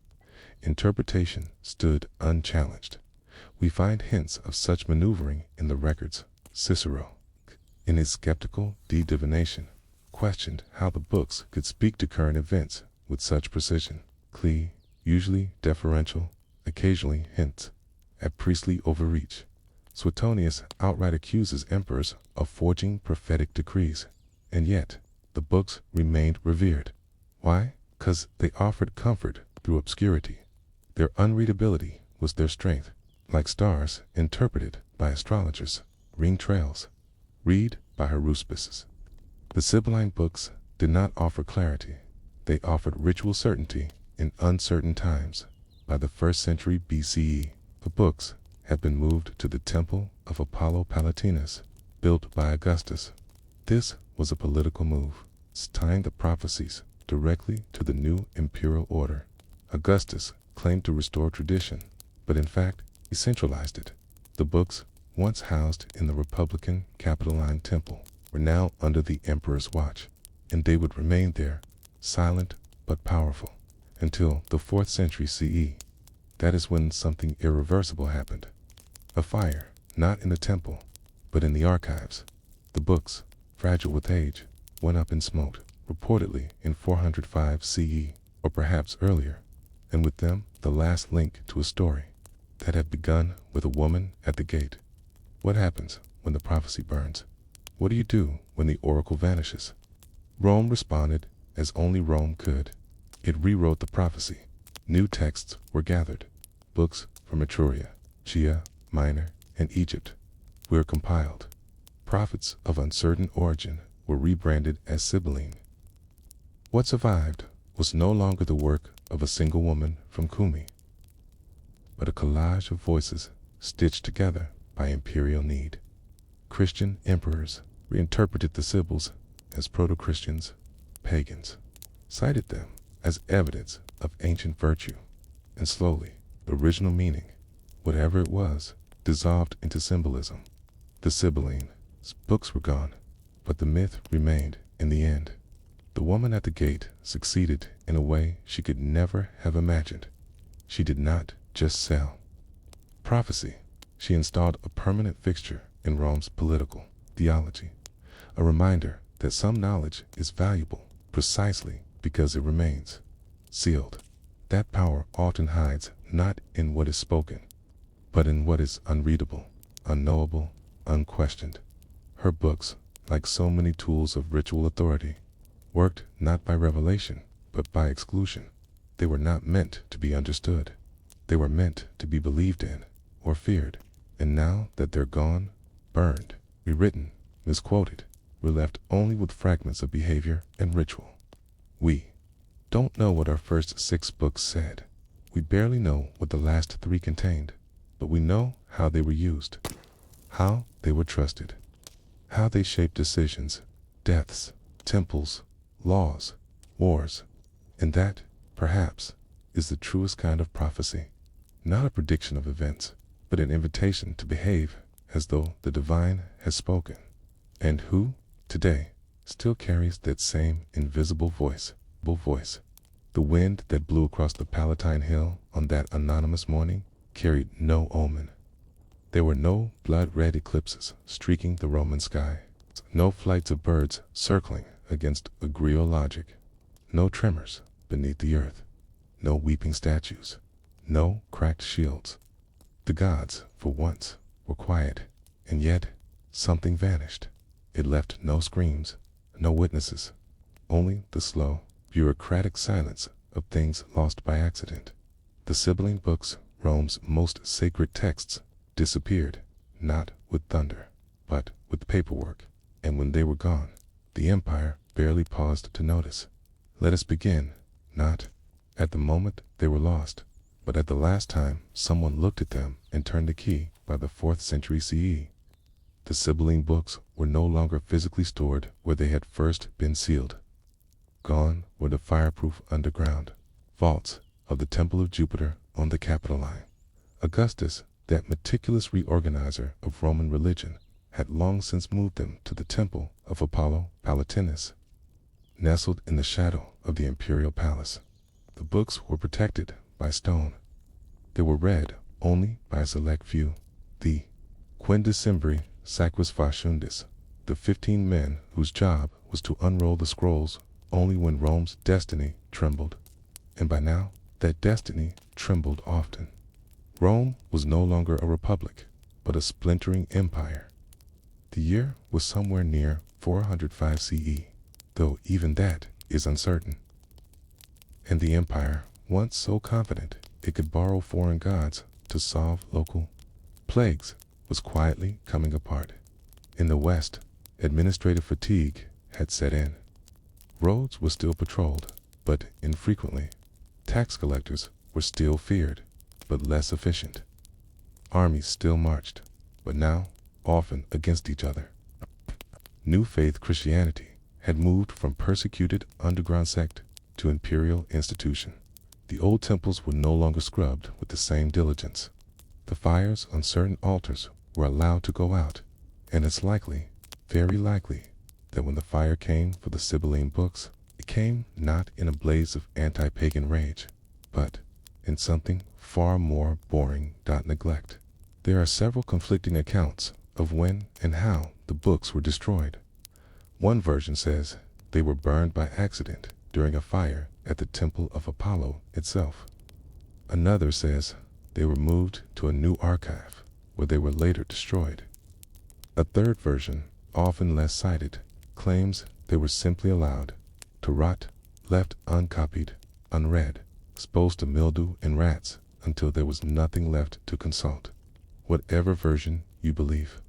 interpretation stood unchallenged. We find hints of such maneuvering in the records. Cicero, in his skeptical divination, questioned how the books could speak to current events with such precision. Clee, usually deferential, occasionally hints at priestly overreach. Suetonius outright accuses emperors of forging prophetic decrees, and yet the books remained revered. Why? 'Cause they offered comfort through obscurity. Their unreadability was their strength. Like stars interpreted by astrologers, ring trails, read by haruspices. The Sibylline books did not offer clarity. They offered ritual certainty in uncertain times. By the 1st century BCE, the books had been moved to the temple of Apollo Palatinus, built by Augustus. This was a political move, tying the prophecies directly to the new imperial order. Augustus claimed to restore tradition, but in fact, he centralized it. The books, once housed in the Republican Capitoline Temple, were now under the emperor's watch, and they would remain there, silent but powerful, until the 4th century CE. That is when something irreversible happened. A fire, not in the temple, but in the archives. The books, fragile with age, went up in smoke, reportedly in 405 CE, or perhaps earlier, and with them the last link to a story that had begun with a woman at the gate. What happens when the prophecy burns? What do you do when the oracle vanishes? Rome responded as only Rome could. It rewrote the prophecy. New texts were gathered. Books from Etruria, Asia Minor, and Egypt were compiled. Prophets of uncertain origin were rebranded as Sibylline. What survived was no longer the work of a single woman from Kumi, but a collage of voices stitched together by imperial need. Christian emperors reinterpreted the Sibyls as proto-Christians, pagans, cited them as evidence of ancient virtue, and slowly the original meaning, whatever it was, dissolved into symbolism. The Sibylline books were gone, but the myth remained in the end. The woman at the gate succeeded in a way she could never have imagined. She did not just sell prophecy. She installed a permanent fixture in Rome's political theology, a reminder that some knowledge is valuable precisely because it remains sealed. That power often hides not in what is spoken, but in what is unreadable, unknowable, unquestioned. Her books, like so many tools of ritual authority, worked not by revelation, but by exclusion. They were not meant to be understood. They were meant to be believed in or feared. And now that they're gone, burned, rewritten, misquoted, we're left only with fragments of behavior and ritual. We don't know what our first 6 books said. We barely know what the last 3 contained, but we know how they were used, how they were trusted, how they shaped decisions, deaths, temples, laws, wars, and that, perhaps, is the truest kind of prophecy. Not a prediction of events, but an invitation to behave as though the divine has spoken, and who, today, still carries that same invisible voice. The wind that blew across the Palatine Hill on that anonymous morning carried no omen. There were no blood-red eclipses streaking the Roman sky, no flights of birds circling against agreeal logic, no tremors beneath the earth, no weeping statues, no cracked shields. The gods, for once, were quiet, and yet something vanished. It left no screams, no witnesses, only the slow, bureaucratic silence of things lost by accident. The Sibylline Books, Rome's most sacred texts, disappeared, not with thunder, but with paperwork, and when they were gone, the empire barely paused to notice. Let us begin, not at the moment they were lost, but at the last time someone looked at them and turned the key by the 4th century CE. The Sibylline Books were no longer physically stored where they had first been sealed. Gone were the fireproof underground vaults of the Temple of Jupiter on the Capitoline. Augustus, that meticulous reorganizer of Roman religion, had long since moved them to the Temple of Apollo Palatinus, nestled in the shadow of the imperial palace. The books were protected by stone. They were read only by a select few, the quindecimviri sacris facundis, the 15 men whose job was to unroll the scrolls only when Rome's destiny trembled. And by now, that destiny trembled often. Rome was no longer a republic, but a splintering empire. The year was somewhere near 405 CE, though even that is uncertain. And the empire, once so confident it could borrow foreign gods to solve local plagues, was quietly coming apart. In the West, administrative fatigue had set in. Roads were still patrolled, but infrequently. Tax collectors were still feared, but less efficient. Armies still marched, but now often against each other. New faith Christianity had moved from persecuted underground sect to imperial institution. The old temples were no longer scrubbed with the same diligence. The fires on certain altars were allowed to go out, and it's likely, very likely, that when the fire came for the Sibylline Books, it came not in a blaze of anti-pagan rage, but in something far more boring. Neglect. There are several conflicting accounts of when and how the books were destroyed. One version says they were burned by accident during a fire at the temple of Apollo itself. Another says they were moved to a new archive where they were later destroyed. A third version, often less cited, claims they were simply allowed to rot, left uncopied, unread, exposed to mildew and rats until there was nothing left to consult. Whatever version you believe,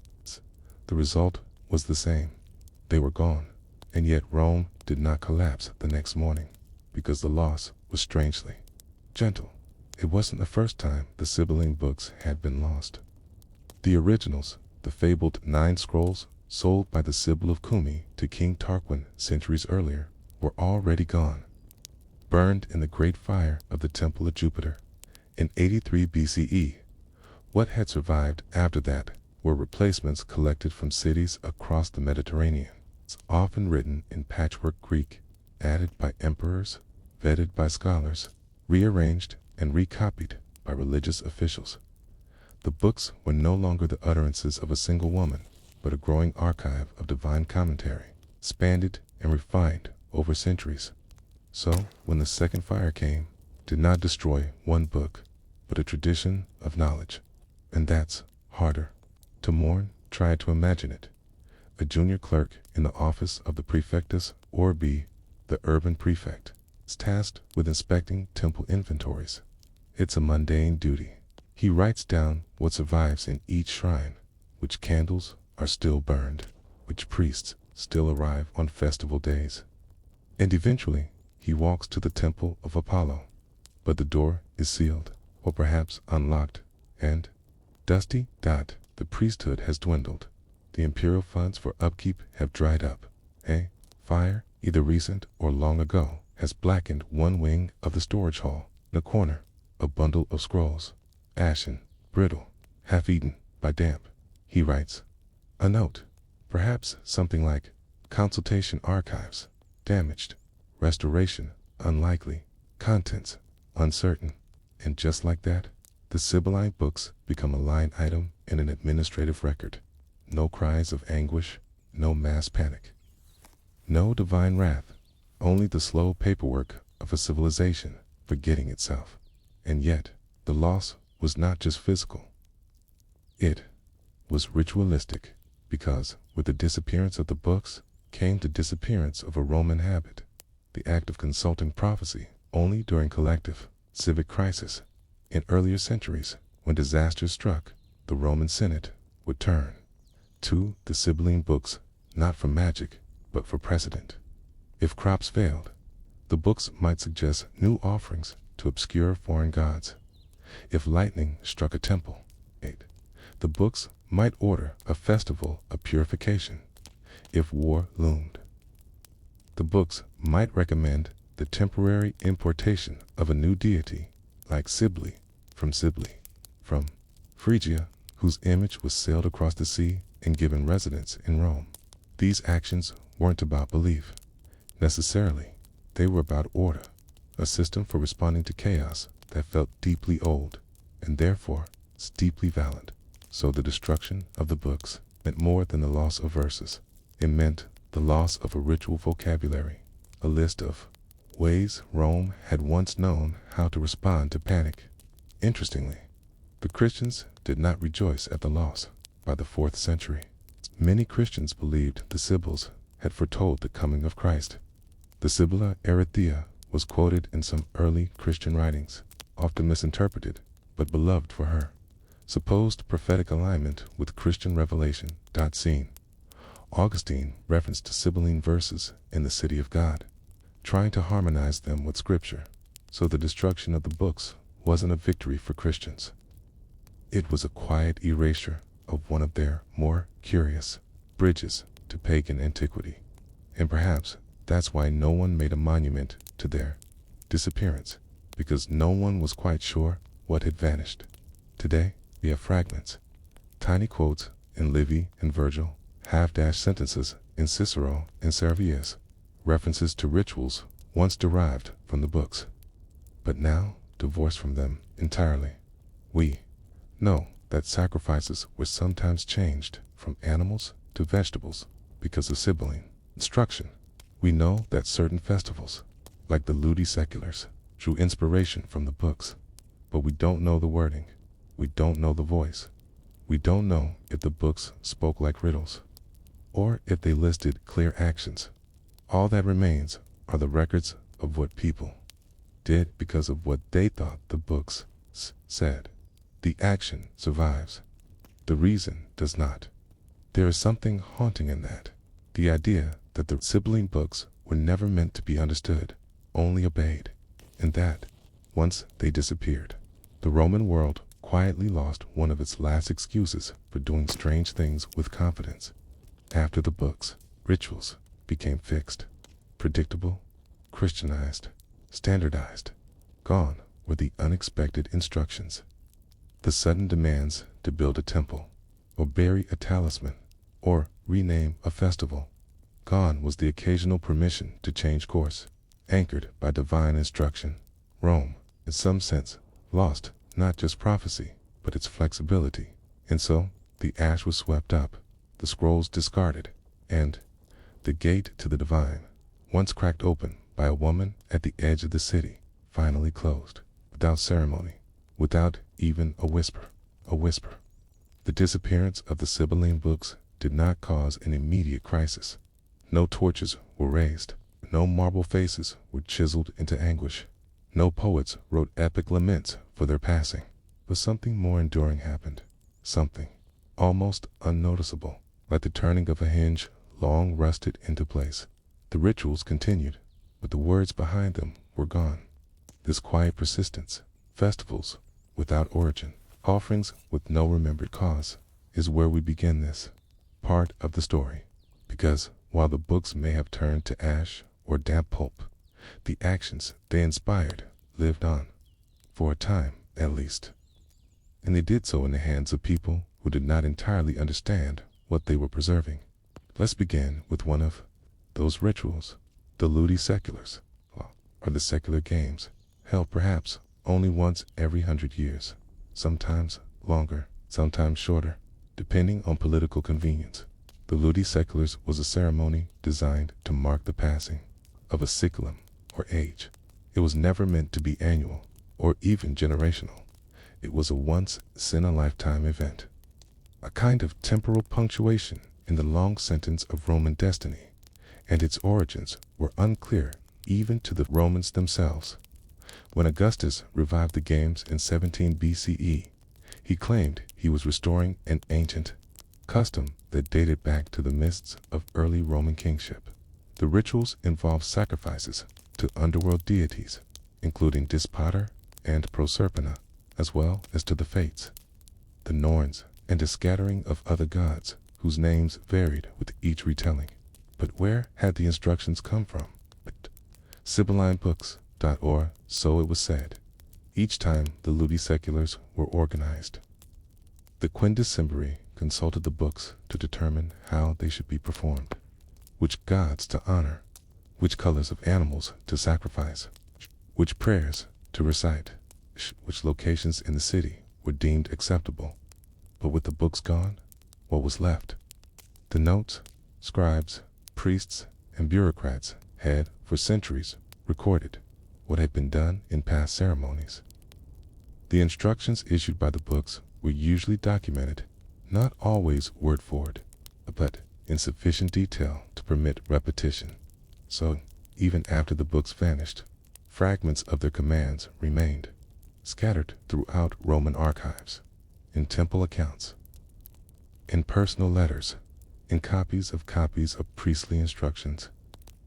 the result was the same. They were gone, and yet Rome did not collapse the next morning because the loss was strangely gentle. It wasn't the first time the Sibylline books had been lost. The originals, the fabled 9 scrolls sold by the Sibyl of Cumae to King Tarquin centuries earlier, were already gone, burned in the great fire of the Temple of Jupiter in 83 BCE. What had survived after that were replacements collected from cities across the Mediterranean, often written in patchwork Greek, added by emperors, vetted by scholars, rearranged and recopied by religious officials. The books were no longer the utterances of a single woman, but a growing archive of divine commentary, expanded and refined over centuries. So, when the second fire came, it did not destroy one book, but a tradition of knowledge. And that's harder to mourn. Try to imagine it. A junior clerk in the office of the prefectus, or B, the urban prefect, is tasked with inspecting temple inventories. It's a mundane duty. He writes down what survives in each shrine, which candles are still burned, which priests still arrive on festival days. And eventually, he walks to the temple of Apollo, but the door is sealed, or perhaps unlocked, and dusty. The priesthood has dwindled. The imperial funds for upkeep have dried up. A fire, either recent or long ago, has blackened one wing of the storage hall. In the corner, a bundle of scrolls, ashen, brittle, half-eaten by damp. He writes a note, perhaps something like consultation archives, damaged, restoration, unlikely, contents, uncertain. And just like that, the Sibylline books become a line item in an administrative record. No cries of anguish, no mass panic, no divine wrath, only the slow paperwork of a civilization forgetting itself. And yet, the loss was not just physical. It was ritualistic, because with the disappearance of the books came the disappearance of a Roman habit, the act of consulting prophecy only during collective civic crisis. In earlier centuries, when disaster struck, the Roman Senate would turn to the Sibylline books, not for magic, but for precedent. If crops failed, the books might suggest new offerings to obscure foreign gods. If lightning struck a temple, the books might order a festival of purification. If war loomed, the books might recommend the temporary importation of a new deity, like Sibyle from Phrygia, whose image was sailed across the sea and given residence in Rome. These actions weren't about belief, necessarily. They were about order, a system for responding to chaos that felt deeply old, and therefore deeply valid. So the destruction of the books meant more than the loss of verses. It meant the loss of a ritual vocabulary, a list of ways Rome had once known how to respond to panic. Interestingly, the Christians did not rejoice at the loss. By the 4th century, many Christians believed the Sibyls had foretold the coming of Christ. The Sibylla Erythea was quoted in some early Christian writings, often misinterpreted, but beloved for her supposed prophetic alignment with Christian revelation. Scene. Augustine referenced Sibylline verses in the City of God, trying to harmonize them with Scripture. So the destruction of the books wasn't a victory for Christians. It was a quiet erasure of one of their more curious bridges to pagan antiquity. And perhaps that's why no one made a monument to their disappearance, because no one was quite sure what had vanished. Today, we have fragments, tiny quotes in Livy and Virgil, half-dash sentences in Cicero and Servius, references to rituals once derived from the books, but now divorced from them entirely. We know that sacrifices were sometimes changed from animals to vegetables because of Sibylline. instruction. We know that certain festivals, like the ludi seculars, drew inspiration from the books, but we don't know the wording. We don't know the voice. We don't know if the books spoke like riddles, or if they listed clear actions. All that remains are the records of what people did because of what they thought the books said. The action survives. The reason does not. There is something haunting in that. The idea that the Sibylline books were never meant to be understood, only obeyed, and that, once they disappeared, the Roman world quietly lost one of its last excuses for doing strange things with confidence. After the books, rituals became fixed, predictable, Christianized, standardized. Gone were the unexpected instructions, the sudden demands to build a temple, or bury a talisman, or rename a festival. Gone was the occasional permission to change course, anchored by divine instruction. Rome, in some sense, lost not just prophecy, but its flexibility. And so, the ash was swept up, the scrolls discarded, and the gate to the divine, once cracked open by a woman at the edge of the city, finally closed, without ceremony, without even a whisper. The disappearance of the Sibylline books did not cause an immediate crisis. No torches were raised, no marble faces were chiseled into anguish, no poets wrote epic laments for their passing. But something more enduring happened, something almost unnoticeable, like the turning of a hinge long rusted into place. The rituals continued, but the words behind them were gone. This quiet persistence, festivals without origin, offerings with no remembered cause, is where we begin this part of the story. Because while the books may have turned to ash or damp pulp, the actions they inspired lived on, for a time at least. And they did so in the hands of people who did not entirely understand what they were preserving. Let's begin with one of those rituals, the ludi seculars, or the secular games, held perhaps only once every 100 years, sometimes longer, sometimes shorter, depending on political convenience. The ludi seculars was a ceremony designed to mark the passing of a cyclum or age. It was never meant to be annual or even generational. It was a once-in-a-lifetime event, a kind of temporal punctuation in the long sentence of Roman destiny, and its origins were unclear even to the Romans themselves. When Augustus revived the games in 17 BCE, he claimed he was restoring an ancient custom that dated back to the mists of early Roman kingship. The rituals involved sacrifices to underworld deities, including Dispater and Proserpina, as well as to the Fates, the Norns, and a scattering of other gods whose names varied with each retelling. But where had the instructions come from? Sibylline Books, or so it was said, each time the ludi seculars were organized. The quindecemviri consulted the books to determine how they should be performed, which gods to honor, which colors of animals to sacrifice, which prayers to recite, which locations in the city were deemed acceptable. But with the books gone, what was left? The notes, scribes, priests, and bureaucrats had, for centuries, recorded what had been done in past ceremonies. The instructions issued by the books were usually documented, not always word for word, but in sufficient detail to permit repetition. So, even after the books vanished, fragments of their commands remained, scattered throughout Roman archives, in temple accounts, in personal letters, in copies of priestly instructions.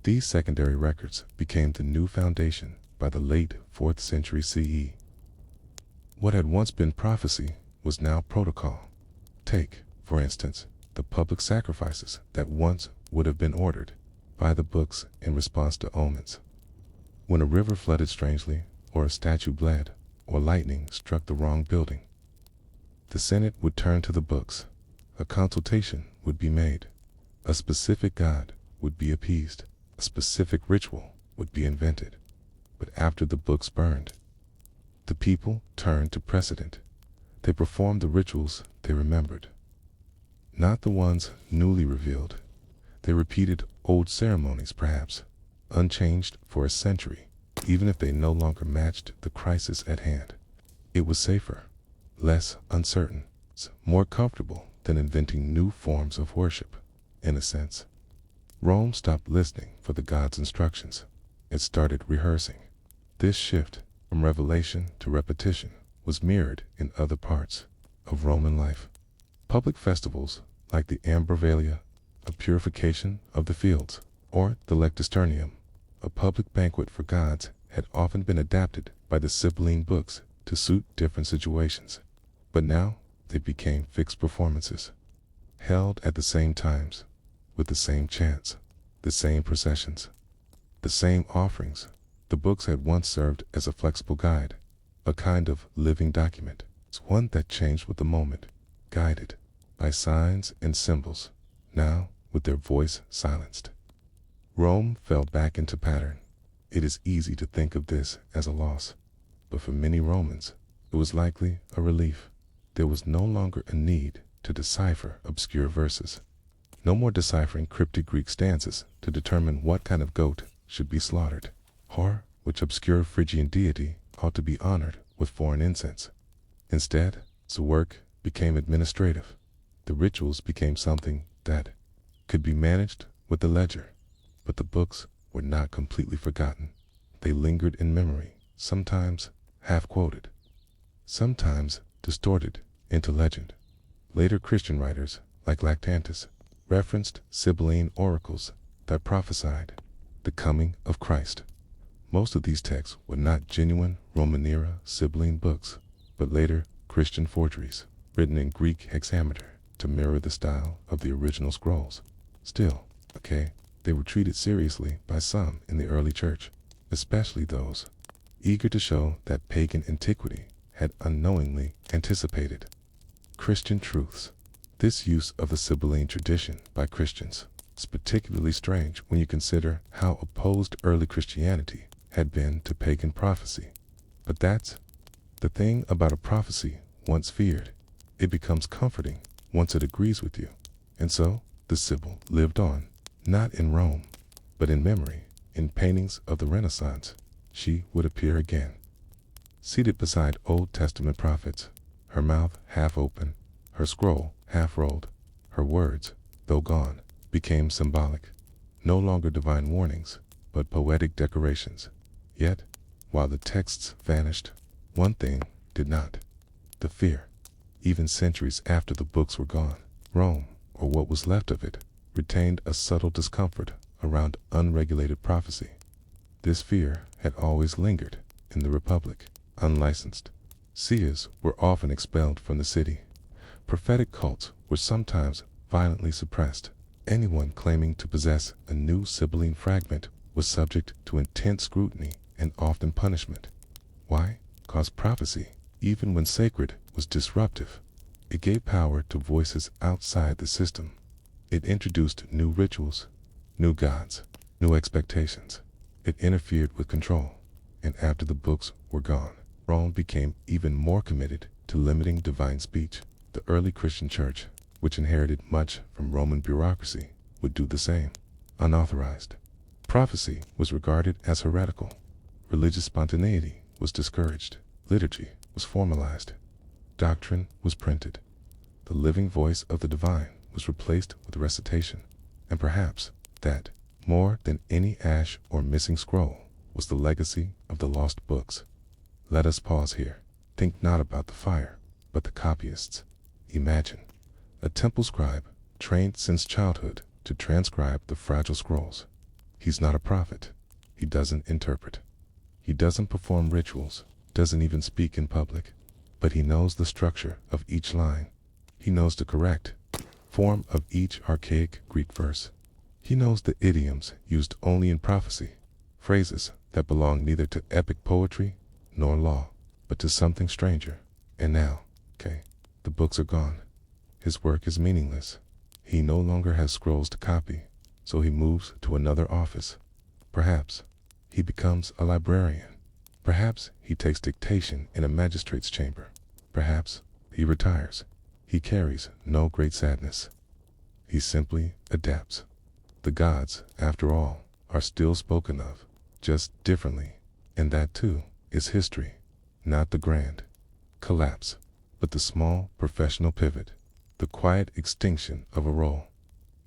These secondary records became the new foundation by the late 4th century CE. What had once been prophecy was now protocol. Take, for instance, the public sacrifices that once would have been ordered by the books in response to omens. When a river flooded strangely, or a statue bled, or lightning struck the wrong building, the Senate would turn to the books. A consultation would be made. A specific god would be appeased. A specific ritual would be invented. But after the books burned, the people turned to precedent. They performed the rituals they remembered, not the ones newly revealed. They repeated Old ceremonies, perhaps, unchanged for a century, even if they no longer matched the crisis at hand. It was safer, less uncertain, more comfortable than inventing new forms of worship, in a sense. Rome stopped listening for the gods' instructions. It started rehearsing. This shift from revelation to repetition was mirrored in other parts of Roman life. Public festivals like the Ambravalia, a purification of the fields, or the Lectisternium, a public banquet for gods, had often been adapted by the Sibylline Books to suit different situations. But now they became fixed performances, held at the same times, with the same chants, the same processions, the same offerings. The books had once served as a flexible guide, a kind of living document, one that changed with the moment, guided by signs and symbols, now with their voice silenced. Rome fell back into pattern. It is easy to think of this as a loss, but for many Romans, it was likely a relief. There was no longer a need to decipher obscure verses. No more deciphering cryptic Greek stanzas to determine what kind of goat should be slaughtered, or which obscure Phrygian deity ought to be honored with foreign incense. Instead, the work became administrative. The rituals became something that could be managed with the ledger. But the books were not completely forgotten. They lingered in memory, sometimes half-quoted, sometimes distorted into legend. Later Christian writers, like Lactantius, referenced Sibylline oracles that prophesied the coming of Christ. Most of these texts were not genuine Roman-era Sibylline books, but later Christian forgeries, written in Greek hexameter to mirror the style of the original scrolls. Still, they were treated seriously by some in the early church, especially those eager to show that pagan antiquity had unknowingly anticipated Christian truths. This use of the Sibylline tradition by Christians is particularly strange when you consider how opposed early Christianity had been to pagan prophecy. But that's the thing about a prophecy once feared. It becomes comforting once it agrees with you. And so, the Sibyl lived on, not in Rome, but in memory. In paintings of the Renaissance, she would appear again, seated beside Old Testament prophets, her mouth half open, her scroll half rolled. Her words, though gone, became symbolic, no longer divine warnings, but poetic decorations. Yet, while the texts vanished, one thing did not: the fear. Even centuries after the books were gone, Rome, or what was left of it, retained a subtle discomfort around unregulated prophecy. This fear had always lingered in the Republic. Unlicensed seers were often expelled from the city. Prophetic cults were sometimes violently suppressed. Anyone claiming to possess a new Sibylline fragment was subject to intense scrutiny and often punishment. Why? Because prophecy, even when sacred, was disruptive. It gave power to voices outside the system. It introduced new rituals, new gods, new expectations. It interfered with control. And after the books were gone, Rome became even more committed to limiting divine speech. The early Christian church, which inherited much from Roman bureaucracy, would do the same. Unauthorized prophecy was regarded as heretical. Religious spontaneity was discouraged. Liturgy was formalized. Doctrine was printed. The living voice of the divine was replaced with recitation. And perhaps that, more than any ash or missing scroll, was the legacy of the lost books. Let us pause here. Think not about the fire, but the copyists. Imagine a temple scribe, trained since childhood to transcribe the fragile scrolls. He's not a prophet. He doesn't interpret. He doesn't perform rituals, doesn't even speak in public. But he knows the structure of each line. He knows the correct form of each archaic Greek verse. He knows the idioms used only in prophecy, phrases that belong neither to epic poetry nor law, but to something stranger. And now, the books are gone. His work is meaningless. He no longer has scrolls to copy, so he moves to another office. Perhaps he becomes a librarian. Perhaps he takes dictation in a magistrate's chamber. Perhaps he retires. He carries no great sadness. He simply adapts. The gods, after all, are still spoken of, just differently, and that too is history, not the grand collapse, but the small professional pivot, the quiet extinction of a role.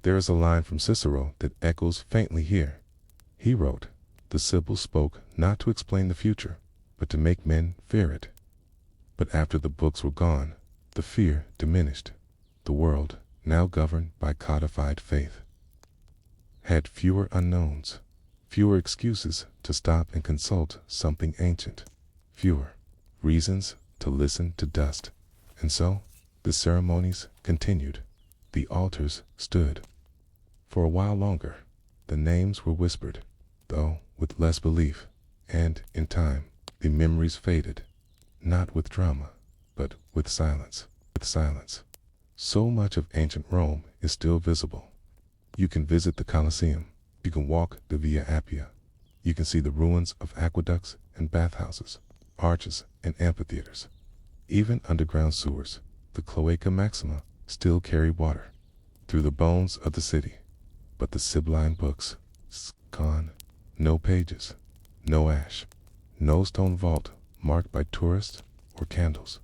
There is a line from Cicero that echoes faintly here. He wrote, "The Sibyl spoke not to explain the future, but to make men fear it." But after the books were gone, the fear diminished. The world, now governed by codified faith, had fewer unknowns, fewer excuses to stop and consult something ancient, fewer reasons to listen to dust. And so, the ceremonies continued. The altars stood. For a while longer, the names were whispered, though with less belief, and, in time, the memories faded, not with drama, but with silence. So much of ancient Rome is still visible. You can visit the Colosseum, you can walk the Via Appia, you can see the ruins of aqueducts and bathhouses, arches and amphitheaters. Even underground sewers, the Cloaca Maxima, still carry water through the bones of the city. But the Sibylline Books, gone. No pages, no ash, no stone vault marked by tourists or candles.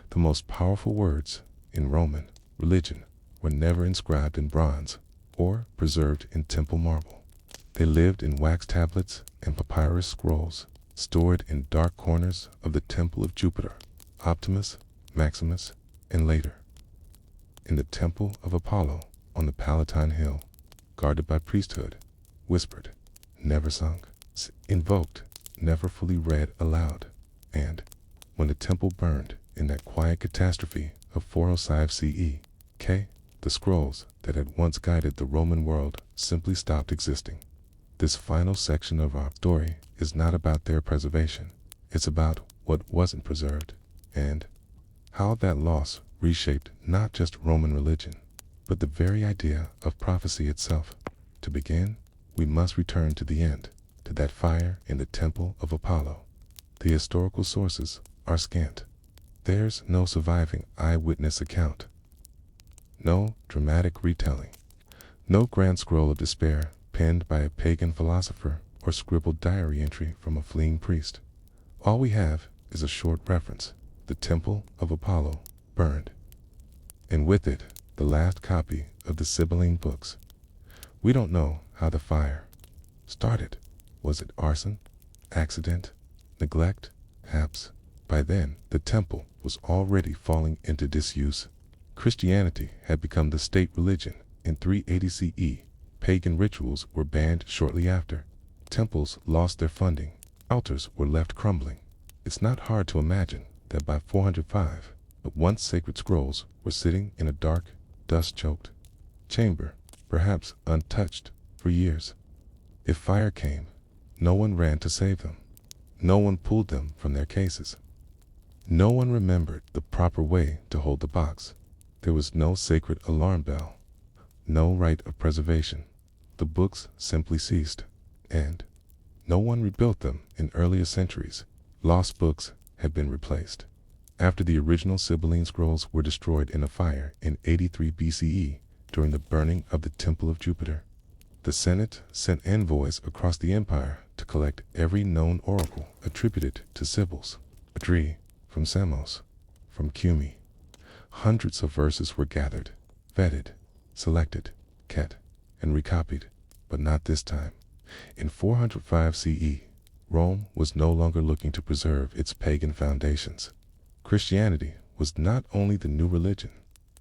The most powerful words in Roman religion were never inscribed in bronze or preserved in temple marble. They lived in wax tablets and papyrus scrolls, stored in dark corners of the temple of Jupiter, Optimus, Maximus, and later, in the temple of Apollo on the Palatine Hill, guarded by priesthood, whispered, never sung, invoked, never fully read aloud. And when the temple burned in that quiet catastrophe of 405 CE, the scrolls that had once guided the Roman world simply stopped existing. This final section of our story is not about their preservation. It's about what wasn't preserved, and how that loss reshaped not just Roman religion, but the very idea of prophecy itself. To begin, we must return to the end, to that fire in the temple of Apollo. The historical sources are scant. There's no surviving eyewitness account, no dramatic retelling, no grand scroll of despair penned by a pagan philosopher or scribbled diary entry from a fleeing priest. All we have is a short reference: the temple of Apollo burned, and with it, the last copy of the Sibylline Books. We don't know how the fire started. Was it arson, accident, neglect? Perhaps by then the temple was already falling into disuse. Christianity had become the state religion in 380 CE. Pagan rituals were banned shortly after. Temples lost their funding. Altars were left crumbling. It's not hard to imagine that by 405, the once sacred scrolls were sitting in a dark, dust-choked chamber, perhaps untouched for years. If fire came, no one ran to save them. No one pulled them from their cases. No one remembered the proper way to hold the box. There was no sacred alarm bell, no rite of preservation. The books simply ceased, and no one rebuilt them in earlier centuries. Lost books had been replaced. After the original Sibylline scrolls were destroyed in a fire in 83 BCE during the burning of the Temple of Jupiter, the Senate sent envoys across the empire to collect every known oracle attributed to Sibyls. A tree from Samos, from Cumae. Hundreds of verses were gathered, vetted, selected, kept, and recopied, but not this time. In 405 CE, Rome was no longer looking to preserve its pagan foundations. Christianity was not only the new religion,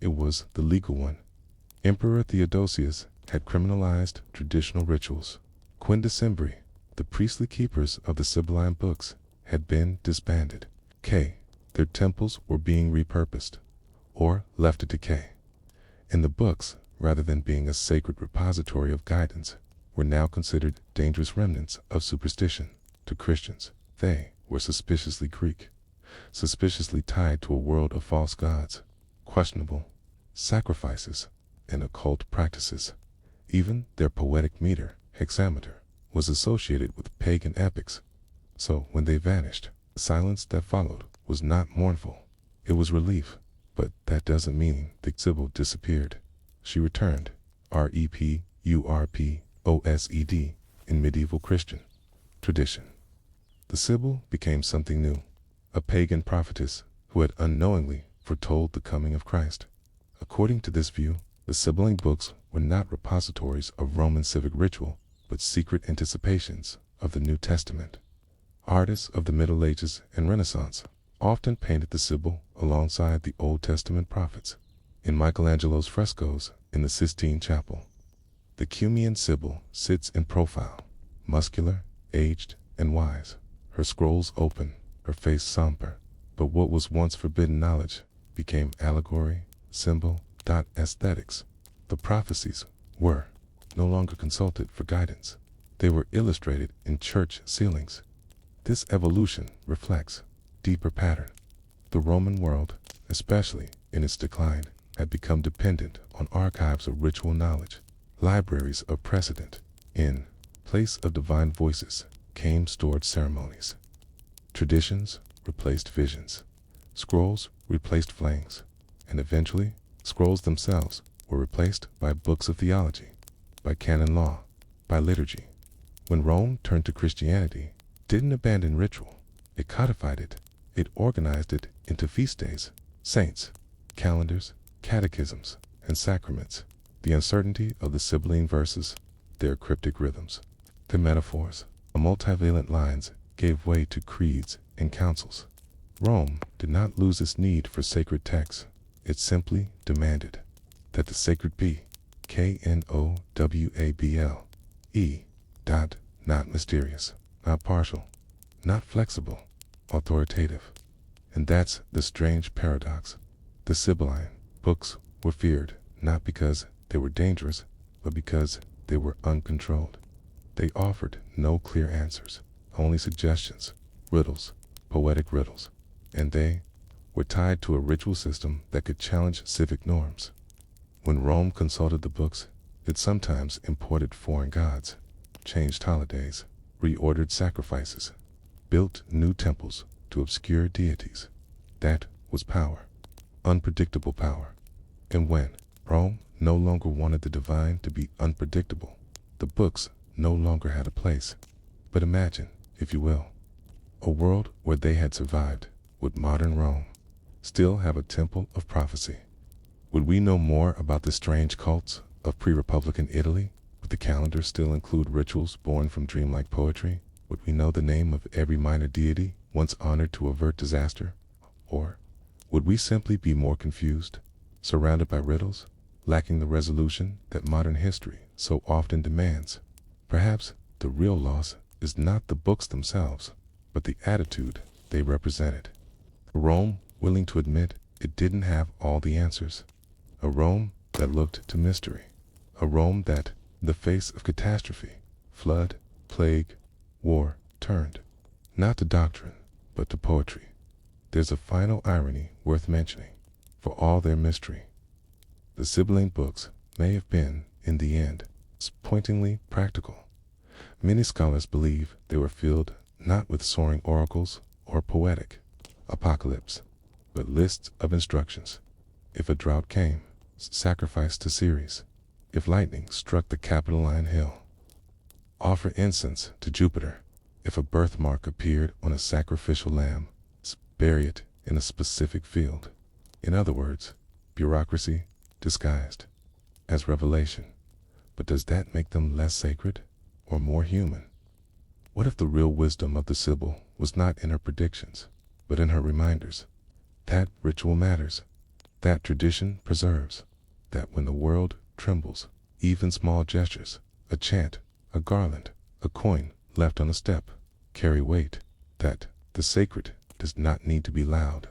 it was the legal one. Emperor Theodosius had criminalized traditional rituals. Quindecembri, the priestly keepers of the Sibylline Books, had been disbanded. Their temples were being repurposed, or left to decay. And the books, rather than being a sacred repository of guidance, were now considered dangerous remnants of superstition. To Christians, they were suspiciously Greek, suspiciously tied to a world of false gods, questionable sacrifices, and occult practices. Even their poetic meter, hexameter, was associated with pagan epics. So when they vanished, the silence that followed was not mournful, it was relief. But that doesn't mean the Sibyl disappeared. She returned, urposed in medieval Christian tradition. The Sibyl became something new, a pagan prophetess who had unknowingly foretold the coming of Christ. According to this view, the Sibylline books were not repositories of Roman civic ritual, but secret anticipations of the New Testament. Artists of the Middle Ages and Renaissance often painted the Sibyl alongside the Old Testament prophets. In Michelangelo's frescoes in the Sistine Chapel, the Cumaean Sibyl sits in profile, muscular, aged, and wise, her scrolls open, her face somber. But what was once forbidden knowledge became allegory, symbol, aesthetics. The prophecies were no longer consulted for guidance. They were illustrated in church ceilings. This evolution reflects deeper pattern. The Roman world, especially in its decline, had become dependent on archives of ritual knowledge, libraries of precedent. In place of divine voices came stored ceremonies. Traditions replaced visions. Scrolls replaced flames. And eventually, scrolls themselves were replaced by books of theology, by canon law, by liturgy. When Rome turned to Christianity, it didn't abandon ritual. It codified it. It organized it into feast days, saints, calendars, catechisms, and sacraments. The uncertainty of the Sibylline verses, their cryptic rhythms, their metaphors, and multivalent lines gave way to creeds and councils. Rome did not lose its need for sacred texts. It simply demanded that the sacred be knowable, not mysterious, not partial, not flexible, authoritative. And that's the strange paradox. The Sibylline books were feared not because they were dangerous, but because they were uncontrolled. They offered no clear answers, only suggestions, riddles, poetic riddles, and they were tied to a ritual system that could challenge civic norms. When Rome consulted the books, it sometimes imported foreign gods, changed holidays, reordered sacrifices, built new temples to obscure deities. That was power, unpredictable power. And when Rome no longer wanted the divine to be unpredictable, the books no longer had a place. But imagine, if you will, a world where they had survived. Would modern Rome still have a temple of prophecy? Would we know more about the strange cults of pre-Republican Italy? Would the calendar still include rituals born from dreamlike poetry? Would we know the name of every minor deity once honored to avert disaster? Or would we simply be more confused, surrounded by riddles, lacking the resolution that modern history so often demands? Perhaps the real loss is not the books themselves, but the attitude they represented. A Rome willing to admit it didn't have all the answers. A Rome that looked to mystery. A Rome that, in the face of catastrophe, flood, plague, war, turned not to doctrine, but to poetry. There's a final irony worth mentioning. For all their mystery, the Sibylline books may have been, in the end, pointingly practical. Many scholars believe they were filled not with soaring oracles or poetic apocalypse, but lists of instructions. If a drought came, sacrifice to Ceres. If lightning struck the Capitoline Hill, offer incense to Jupiter. If a birthmark appeared on a sacrificial lamb, bury it in a specific field. In other words, bureaucracy disguised as revelation. But does that make them less sacred or more human? What if the real wisdom of the Sibyl was not in her predictions, but in her reminders? That ritual matters, that tradition preserves, that when the world trembles, even small gestures, a chant, a garland, a coin left on a step, carry weight, that the sacred does not need to be loud,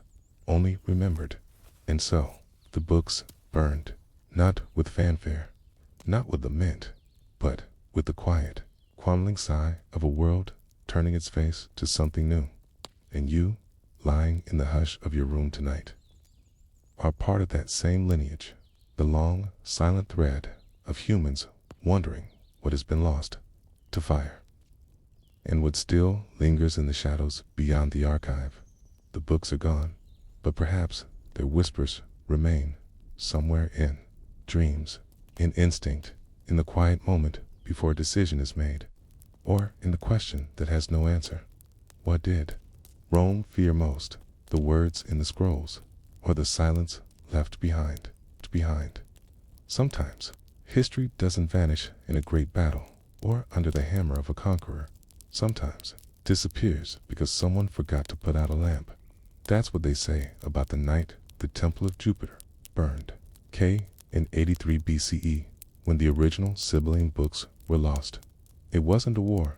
only remembered. And so, the books burned, not with fanfare, not with lament, but with the quiet, qualming sigh of a world turning its face to something new. And you, lying in the hush of your room tonight, are part of that same lineage, the long, silent thread of humans wondering what has been lost to fire, and what still lingers in the shadows beyond the archive. The books are gone, but perhaps their whispers remain somewhere in dreams, in instinct, in the quiet moment before a decision is made, or in the question that has no answer. What did Rome fear most, the words in the scrolls, or the silence left behind? Sometimes, history doesn't vanish in a great battle or under the hammer of a conqueror. Sometimes, it disappears because someone forgot to put out a lamp. That's what they say about the night the Temple of Jupiter burned. In 83 BCE, when the original Sibylline books were lost. It wasn't a war.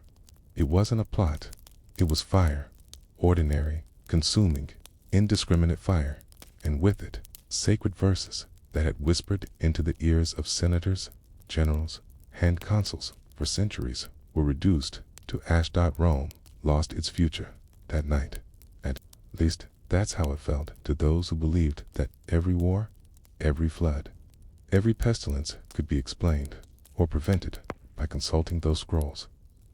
It wasn't a plot. It was fire. Ordinary, consuming, indiscriminate fire. And with it, sacred verses that had whispered into the ears of senators, generals, and consuls for centuries were reduced to ash. Rome lost its future that night. At least, that's how it felt to those who believed that every war, every flood, every pestilence could be explained or prevented by consulting those scrolls.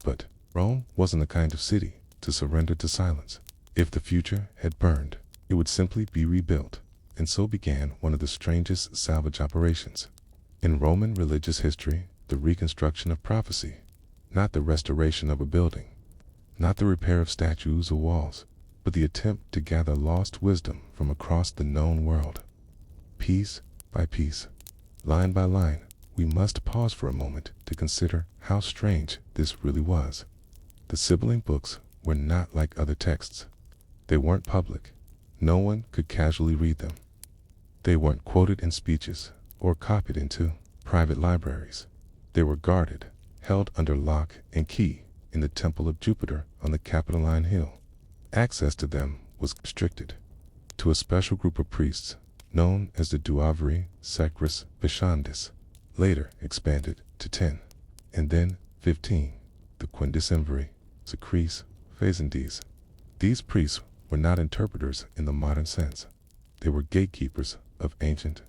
But Rome wasn't the kind of city to surrender to silence. If the future had burned, it would simply be rebuilt. And so began one of the strangest salvage operations in Roman religious history, the reconstruction of prophecy, not the restoration of a building, not the repair of statues or walls, but the attempt to gather lost wisdom from across the known world. Piece by piece, line by line, we must pause for a moment to consider how strange this really was. The Sibylline books were not like other texts. They weren't public. No one could casually read them. They weren't quoted in speeches or copied into private libraries. They were guarded, held under lock and key in the Temple of Jupiter on the Capitoline Hill. Access to them was restricted to a special group of priests known as the Duavri Sacris Vichandis, later expanded to 10, and then 15, the Quindecimviri Sacris Phasendis. These priests were not interpreters in the modern sense. They were gatekeepers of ancient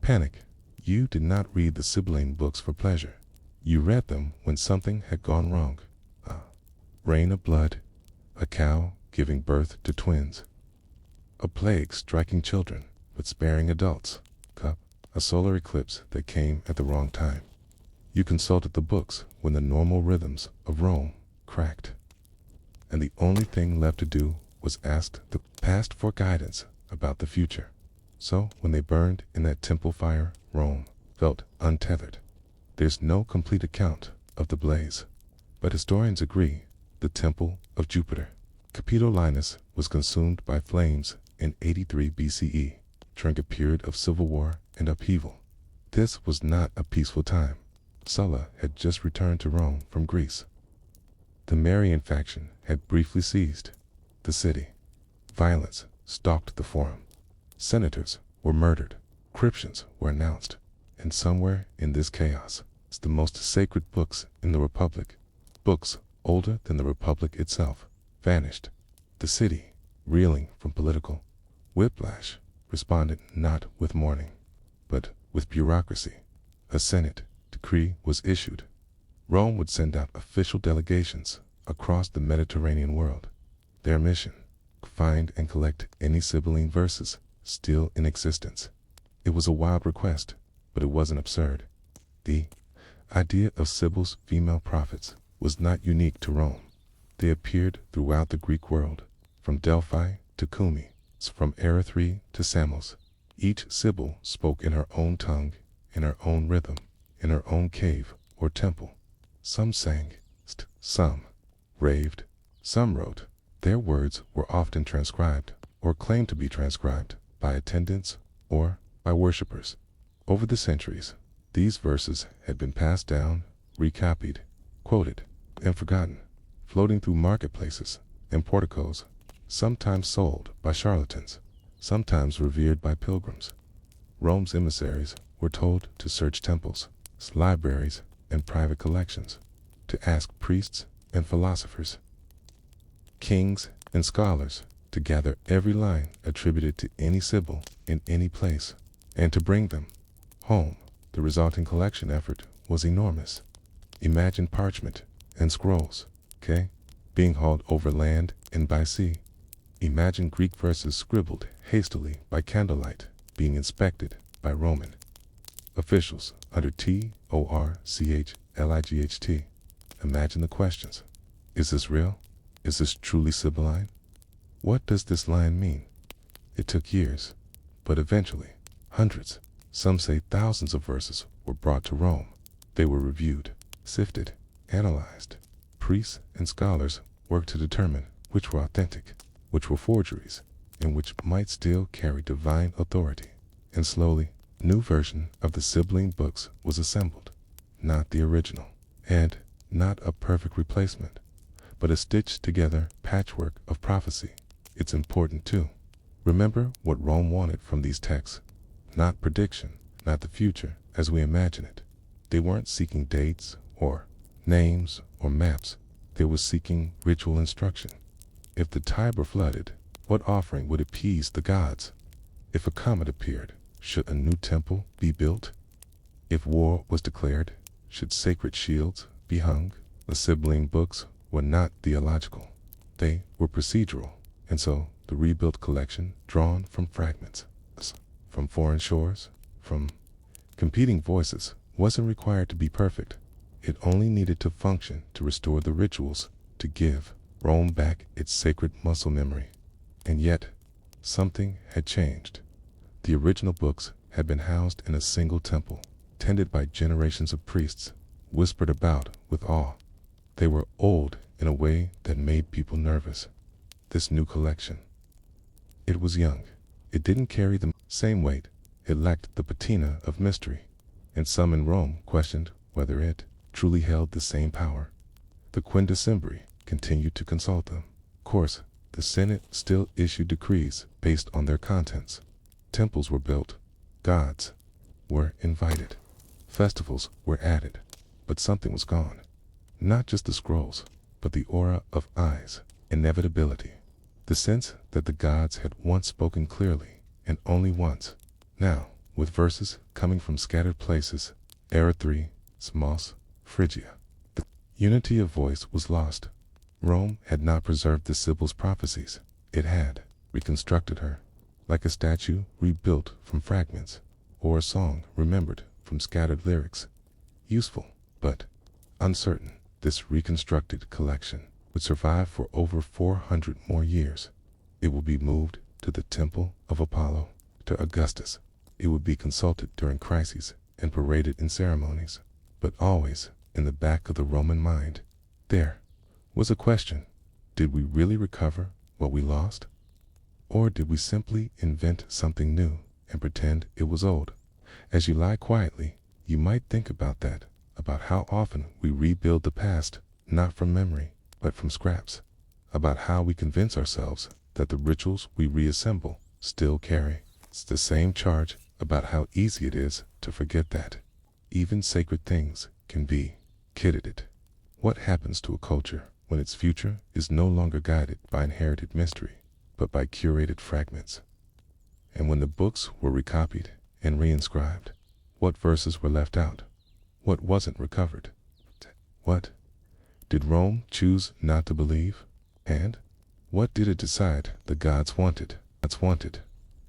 panic. You did not read the Sibylline books for pleasure. You read them when something had gone wrong. A rain of blood, a cow giving birth to twins, a plague striking children but sparing adults, a solar eclipse that came at the wrong time. You consulted the books when the normal rhythms of Rome cracked, and the only thing left to do was ask the past for guidance about the future. So when they burned in that temple fire, Rome felt untethered. There's no complete account of the blaze, but historians agree the Temple of Jupiter, Capitolinus, was consumed by flames in 83 BCE during a period of civil war and upheaval. This was not a peaceful time. Sulla had just returned to Rome from Greece. The Marian faction had briefly seized the city. Violence stalked the forum. Senators were murdered. Conscriptions were announced. And somewhere in this chaos, the most sacred books in the Republic, books older than the Republic itself, vanished. The city, reeling from political whiplash, responded not with mourning, but with bureaucracy. A Senate decree was issued. Rome would send out official delegations across the Mediterranean world. Their mission: find and collect any Sibylline verses still in existence. It was a wild request, but it wasn't absurd. The idea of Sibyl's female prophets was not unique to Rome. They appeared throughout the Greek world, from Delphi to Cumae, from Erythrae to Samos. Each Sibyl spoke in her own tongue, in her own rhythm, in her own cave or temple. Some sang, some raved, some wrote. Their words were often transcribed, or claimed to be transcribed, by attendants or by worshippers. Over the centuries, these verses had been passed down, recopied, quoted, and forgotten, floating through marketplaces and porticos, sometimes sold by charlatans, sometimes revered by pilgrims. Rome's emissaries were told to search temples, libraries, and private collections, to ask priests and philosophers, kings and scholars, to gather every line attributed to any Sibyl in any place, and to bring them home. The resulting collection effort was enormous. Imagine parchment and scrolls, being hauled over land and by sea. Imagine Greek verses scribbled hastily by candlelight being inspected by Roman officials under torchlight. Imagine the questions. Is this real? Is this truly Sibylline? What does this line mean? It took years, but eventually, hundreds, some say thousands of verses were brought to Rome. They were reviewed, sifted, analyzed. Priests and scholars worked to determine which were authentic, which were forgeries, and which might still carry divine authority. And slowly, a new version of the Sibylline books was assembled. Not the original, and not a perfect replacement, but a stitched together patchwork of prophecy. It's important too. Remember what Rome wanted from these texts. Not prediction, not the future as we imagine it. They weren't seeking dates or names or maps. They were seeking ritual instruction. If the Tiber flooded, what offering would appease the gods? If a comet appeared, should a new temple be built? If war was declared, should sacred shields be hung? The Sibylline books were not theological. They were procedural, and so the rebuilt collection, drawn from fragments, from foreign shores, from competing voices, wasn't required to be perfect. It only needed to function to restore the rituals, to give Rome back its sacred muscle memory. And yet, something had changed. The original books had been housed in a single temple, tended by generations of priests, whispered about with awe. They were old in a way that made people nervous. This new collection, it was young. It didn't carry the same weight. It lacked the patina of mystery, and some in Rome questioned whether it truly held the same power. The quindecimvirs continued to consult them. Of course, the Senate still issued decrees based on their contents. Temples were built. Gods were invited. Festivals were added. But something was gone. Not just the scrolls, but the aura of eyes, inevitability. The sense that the gods had once spoken clearly, and only once. Now, with verses coming from scattered places, Erythrae, Samos, Phrygia, the unity of voice was lost. Rome had not preserved the Sibyl's prophecies. It had reconstructed her, like a statue rebuilt from fragments, or a song remembered from scattered lyrics. Useful, but uncertain. This reconstructed collection would survive for over 400 more years. It will be moved to the Temple of Apollo, to Augustus. It would be consulted during crises and paraded in ceremonies, but always in the back of the Roman mind. There was a question. Did we really recover what we lost? Or did we simply invent something new and pretend it was old? As you lie quietly, you might think about that, about how often we rebuild the past, not from memory, but from scraps, about how we convince ourselves that the rituals we reassemble still carry. It's the same charge about how easy it is to forget that even sacred things can be kidded. What happens to a culture when its future is no longer guided by inherited mystery, but by curated fragments? And when the books were recopied and reinscribed, what verses were left out? What wasn't recovered? What did Rome choose not to believe? And what did it decide the gods wanted?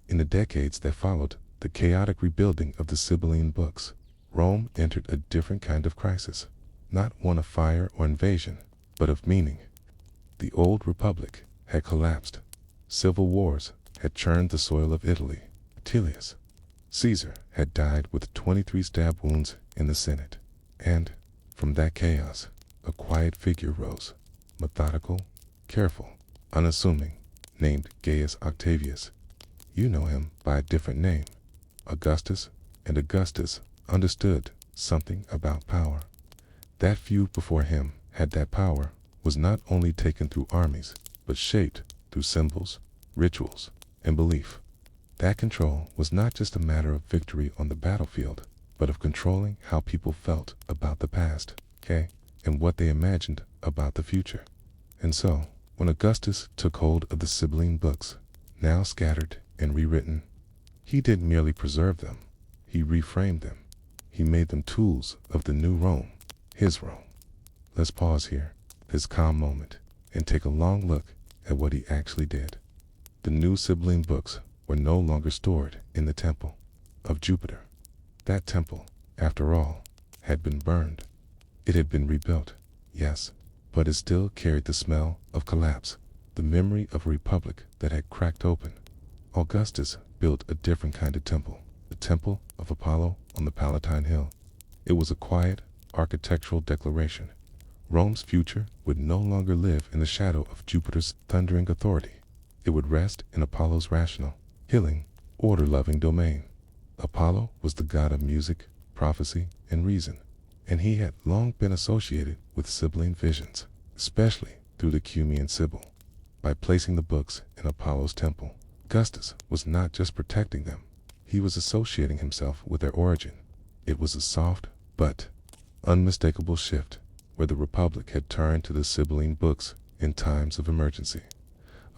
In the decades that followed the chaotic rebuilding of the Sibylline books, Rome entered a different kind of crisis, not one of fire or invasion, but of meaning. The old republic had collapsed. Civil wars had churned the soil of Italy. Tilius, Caesar, had died with 23 stab wounds in the Senate. And from that chaos, a quiet figure rose, methodical, careful, unassuming, named Gaius Octavius. You know him by a different name, Augustus, and Augustus understood something about power. That few before him had that power was not only taken through armies, but shaped through symbols, rituals, and belief. That control was not just a matter of victory on the battlefield, but of controlling how people felt about the past, and what they imagined about the future. And so, when Augustus took hold of the Sibylline books, now scattered and rewritten, he didn't merely preserve them, he reframed them. He made them tools of the new Rome, his Rome. Let's pause here, this calm moment, and take a long look at what he actually did. The new Sibylline books were no longer stored in the temple of Jupiter. That temple, after all, had been burned. It had been rebuilt, yes, but it still carried the smell of collapse, the memory of a republic that had cracked open. Augustus built a different kind of temple, the Temple of Apollo on the Palatine Hill. It was a quiet, architectural declaration. Rome's future would no longer live in the shadow of Jupiter's thundering authority. It would rest in Apollo's rational, healing, order-loving domain. Apollo was the god of music, prophecy, and reason, and he had long been associated with Sibylline visions, especially through the Cumaean Sibyl. By placing the books in Apollo's temple, Augustus was not just protecting them, he was associating himself with their origin. It was a soft, but unmistakable shift, where the Republic had turned to the Sibylline books in times of emergency.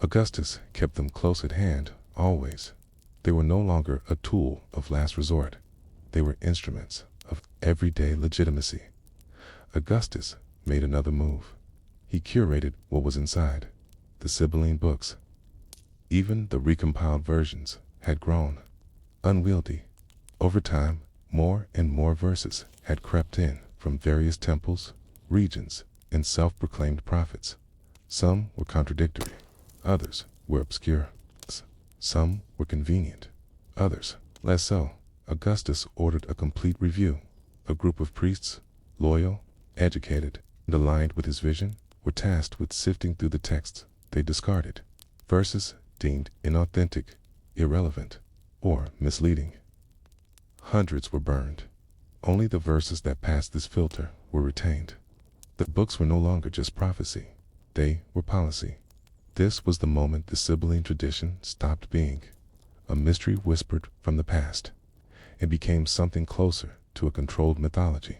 Augustus kept them close at hand, always. They were no longer a tool of last resort. They were instruments of everyday legitimacy. Augustus made another move. He curated what was inside the Sibylline books. Even the recompiled versions had grown unwieldy. Over time, more and more verses had crept in from various temples, regions, and self-proclaimed prophets. Some were contradictory, others were obscure. Some were convenient, others less so. Augustus ordered a complete review. A group of priests, loyal, educated, and aligned with his vision, were tasked with sifting through the texts they discarded. Verses deemed inauthentic, irrelevant, or misleading. Hundreds were burned. Only the verses that passed this filter were retained. The books were no longer just prophecy. They were policy. This was the moment the Sibylline tradition stopped being a mystery whispered from the past and became something closer to a controlled mythology.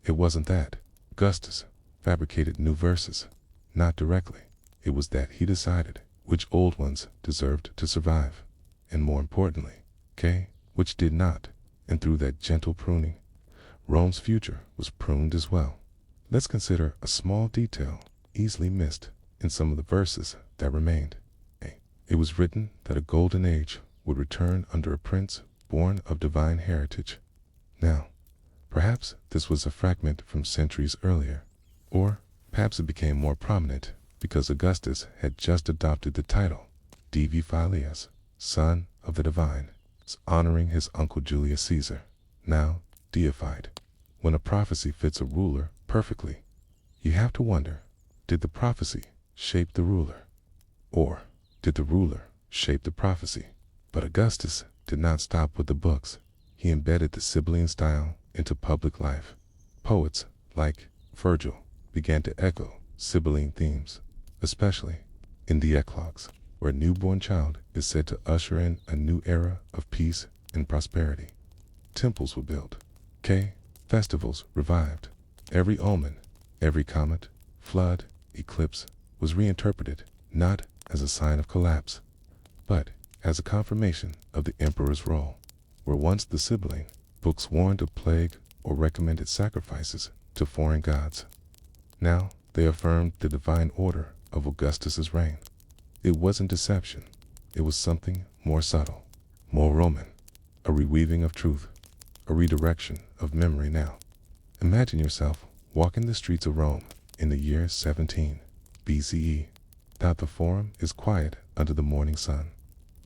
It wasn't that Augustus fabricated new verses, not directly. It was that he decided which old ones deserved to survive, and more importantly, which did not. And through that gentle pruning, Rome's future was pruned as well. Let's consider a small detail easily missed in some of the verses that remained. It was written that a golden age would return under a prince born of divine heritage. Now, perhaps this was a fragment from centuries earlier, or perhaps it became more prominent because Augustus had just adopted the title Divi Filius, son of the divine, honoring his uncle Julius Caesar, now deified. When a prophecy fits a ruler perfectly, you have to wonder, did the prophecy shape the ruler? Or did the ruler shape the prophecy? But Augustus did not stop with the books. He embedded the Sibylline style into public life. Poets like Virgil began to echo Sibylline themes, especially in the eclogues, where a newborn child is said to usher in a new era of peace and prosperity. Temples were built. Festivals revived. Every omen, every comet, flood, eclipse was reinterpreted not as a sign of collapse, but as a confirmation of the emperor's role. Where once the Sibylline books warned of plague or recommended sacrifices to foreign gods, now they affirmed the divine order of Augustus's reign. It wasn't deception. It was something more subtle, more Roman, a reweaving of truth, a redirection of memory now. Imagine yourself walking the streets of Rome in the year 17 BCE. The forum is quiet under the morning sun.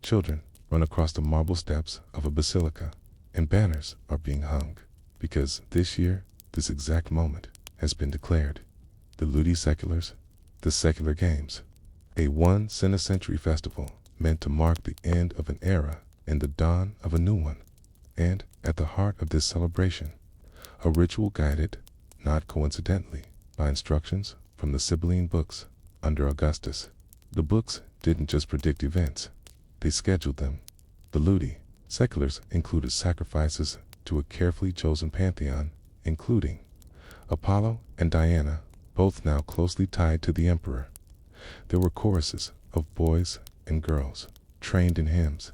Children run across the marble steps of a basilica, and banners are being hung, because this year, this exact moment, has been declared the Ludi Seculars, the secular games, a once-in-a-century festival meant to mark the end of an era and the dawn of a new one. And at the heart of this celebration, a ritual guided, not coincidentally, by instructions from the Sibylline books under Augustus. The books didn't just predict events, they scheduled them. The Ludi Seculars included sacrifices to a carefully chosen pantheon, including Apollo and Diana, both now closely tied to the emperor. There were choruses of boys and girls trained in hymns.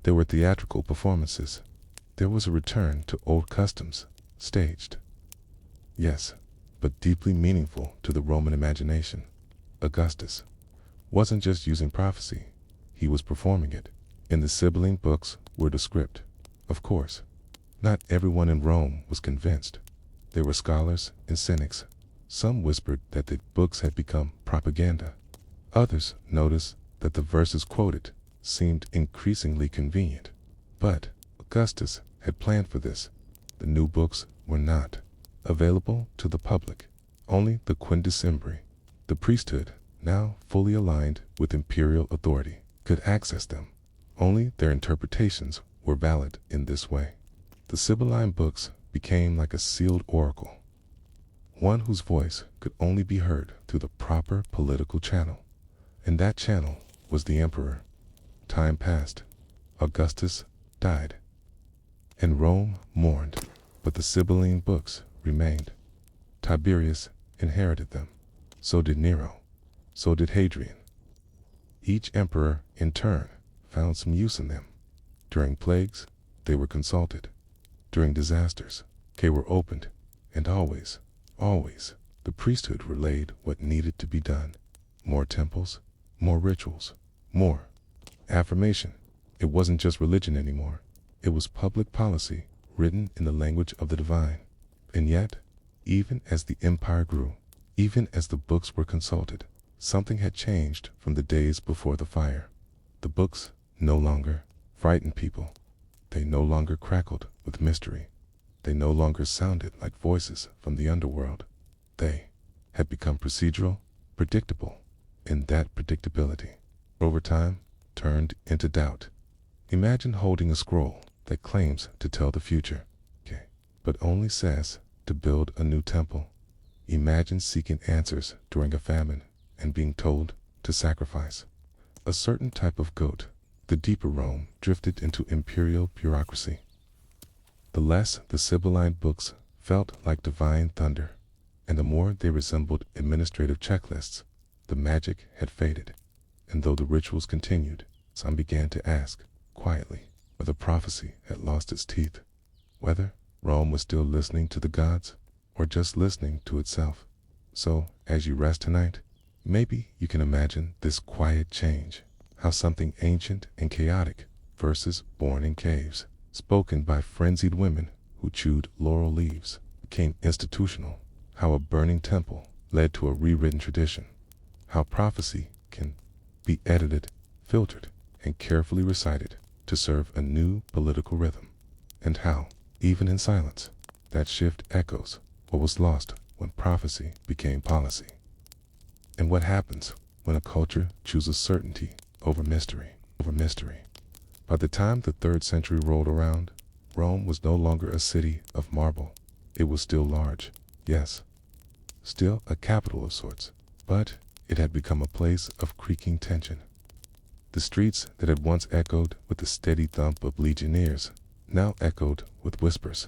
There were theatrical performances. There was a return to old customs, staged. Yes, but deeply meaningful to the Roman imagination. Augustus wasn't just using prophecy, he was performing it. In the Sibylline books were the script, of course, Not everyone in Rome was convinced. There were scholars and cynics. Some whispered that the books had become propaganda. Others noticed that the verses quoted seemed increasingly convenient. But Augustus had planned for this. The new books were not available to the public. Only the quindecembri, the priesthood, now fully aligned with imperial authority, could access them. Only their interpretations were valid in this way. The Sibylline books became like a sealed oracle, one whose voice could only be heard through the proper political channel. And that channel was the emperor. Time passed. Augustus died. And Rome mourned, but the Sibylline books remained. Tiberius inherited them. So did Nero. So did Hadrian. Each emperor, in turn, found some use in them. During plagues, they were consulted. During disasters, they were opened. And always, the priesthood relayed what needed to be done. More temples, more rituals, more affirmation. It wasn't just religion anymore. It was public policy written in the language of the divine. And yet, even as the empire grew, even as the books were consulted, something had changed from the days before the fire. The books no longer frightened people. They no longer crackled with mystery. They no longer sounded like voices from the underworld. They had become procedural, predictable, and that predictability, over time, turned into doubt. Imagine holding a scroll that claims to tell the future, but only says to build a new temple. Imagine seeking answers during a famine and being told to sacrifice a certain type of goat. The deeper Rome drifted into imperial bureaucracy. The less the Sibylline books felt like divine thunder, and the more they resembled administrative checklists, the magic had faded. And though the rituals continued, some began to ask, quietly, whether prophecy had lost its teeth, whether Rome was still listening to the gods, or just listening to itself. So, as you rest tonight, maybe you can imagine this quiet change, how something ancient and chaotic, verses born in caves, spoken by frenzied women who chewed laurel leaves, became institutional, how a burning temple led to a rewritten tradition, how prophecy can be edited, filtered, and carefully recited to serve a new political rhythm, and how, even in silence, that shift echoes what was lost when prophecy became policy. And what happens when a culture chooses certainty over mystery. By the time the 3rd century rolled around, Rome was no longer a city of marble. It was still large, yes, still a capital of sorts, but it had become a place of creaking tension. The streets that had once echoed with the steady thump of legionnaires now echoed with whispers.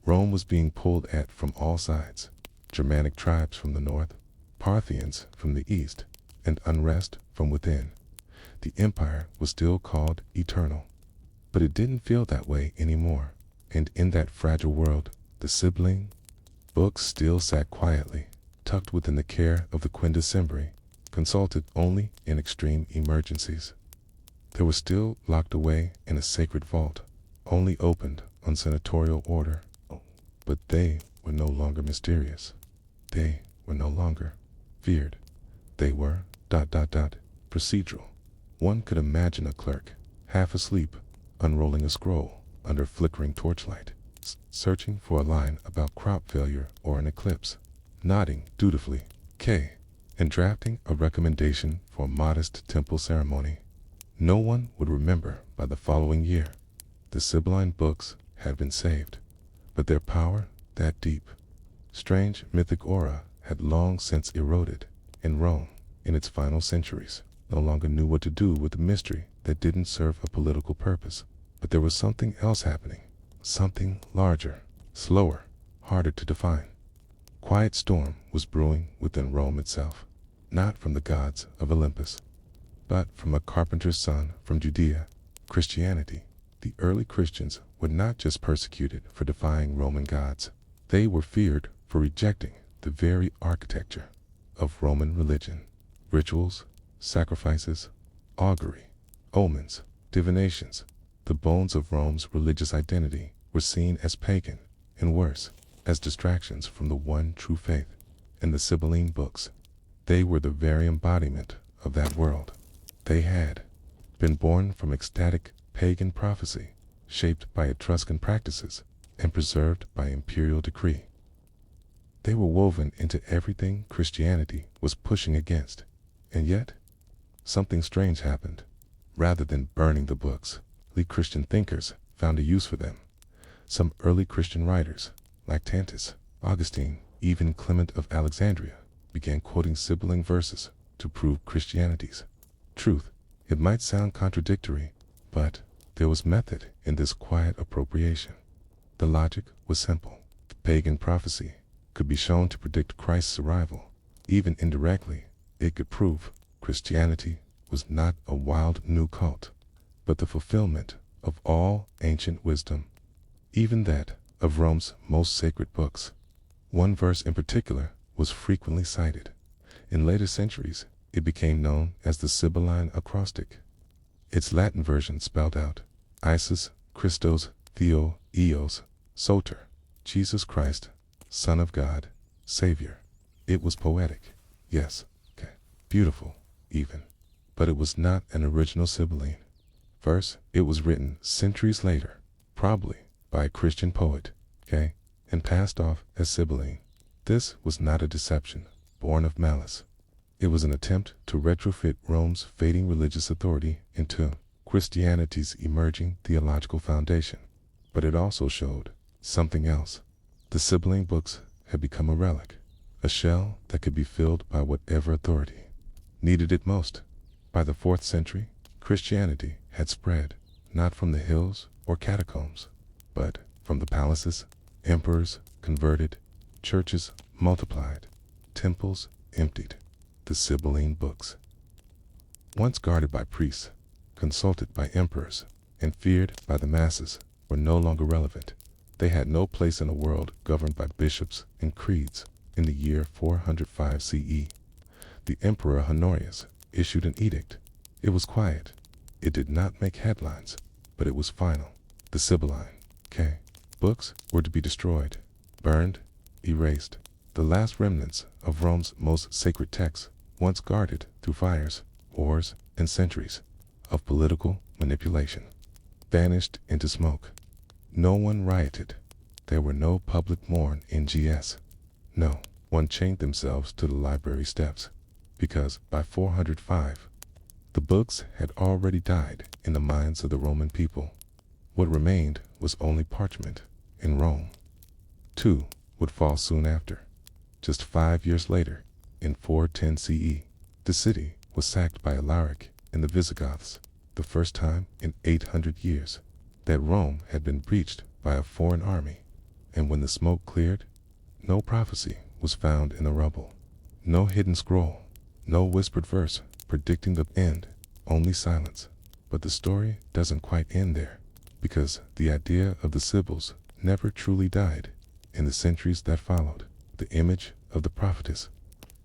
Rome was being pulled at from all sides. Germanic tribes from the north, Parthians from the east, and unrest from within. The empire was still called eternal, but it didn't feel that way anymore. And in that fragile world, the Sibylline books still sat quietly, tucked within the care of the quindecembri, consulted only in extreme emergencies. They were still locked away in a sacred vault, only opened on senatorial order. But they were no longer mysterious. They were no longer feared. They were ... procedural. One could imagine a clerk, half asleep, unrolling a scroll under flickering torchlight, searching for a line about crop failure or an eclipse, nodding dutifully, and drafting a recommendation for a modest temple ceremony. No one would remember by the following year. The Sibylline books had been saved, but their power, that deep, strange mythic aura, had long since eroded, and Rome, in its final centuries, no longer knew what to do with the mystery that didn't serve a political purpose. But there was something else happening, something larger, slower, harder to define. Quiet storm was brewing within Rome itself, not from the gods of Olympus, but from a carpenter's son from Judea, Christianity. The early Christians were not just persecuted for defying Roman gods. They were feared for rejecting the very architecture of Roman religion. Rituals, sacrifices, augury, omens, divinations, the bones of Rome's religious identity, were were seen as pagan, and worse, as distractions from the one true faith. In the Sibylline Books, they were the very embodiment of that world. They had been born from ecstatic pagan prophecy, shaped by Etruscan practices, and preserved by imperial decree. They were woven into everything Christianity was pushing against, and yet, something strange happened. Rather than burning the books, early Christian thinkers found a use for them. Some early Christian writers, like Tantus, Augustine, even Clement of Alexandria, began quoting Sibylline verses to prove Christianity's truth. It might sound contradictory, but there was method in this quiet appropriation. The logic was simple. If pagan prophecy could be shown to predict Christ's arrival, even indirectly, it could prove Christianity was not a wild new cult, but the fulfillment of all ancient wisdom, even that of Rome's most sacred books. One verse in particular was frequently cited. In later centuries, it became known as the Sibylline acrostic. Its Latin version spelled out Isis Christos Theo Eos Soter, Jesus Christ, Son of God, Savior. It was poetic, yes, beautiful, even. But it was not an original Sibylline verse. It was written centuries later, probably by a Christian poet, and passed off as Sibylline. This was not a deception born of malice. It was an attempt to retrofit Rome's fading religious authority into Christianity's emerging theological foundation. But it also showed something else. The Sibylline books had become a relic, a shell that could be filled by whatever authority needed it most. By the 4th century, Christianity had spread, not from the hills or catacombs, but from the palaces. Emperors converted, churches multiplied, temples emptied. The Sibylline books, once guarded by priests, consulted by emperors, and feared by the masses, were no longer relevant. They had no place in a world governed by bishops and creeds. In the year 405 CE, the Emperor Honorius issued an edict. It was quiet. It did not make headlines, but it was final. The Sibylline books were to be destroyed, burned, erased. The last remnants of Rome's most sacred texts, once guarded through fires, wars, and centuries of political manipulation, vanished into smoke. No one rioted. There were no public mourn in GS. No one chained themselves to the library steps, because by 405, the books had already died in the minds of the Roman people. What remained was only parchment. In Rome, two would fall soon after. Just 5 years later, in 410 CE, the city was sacked by Alaric and the Visigoths, the first time in 800 years that Rome had been breached by a foreign army. And when the smoke cleared, no prophecy was found in the rubble, no hidden scroll, no whispered verse predicting the end, only silence. But the story doesn't quite end there, because the idea of the Sibyls never truly died. In the centuries that followed, the image of the prophetess,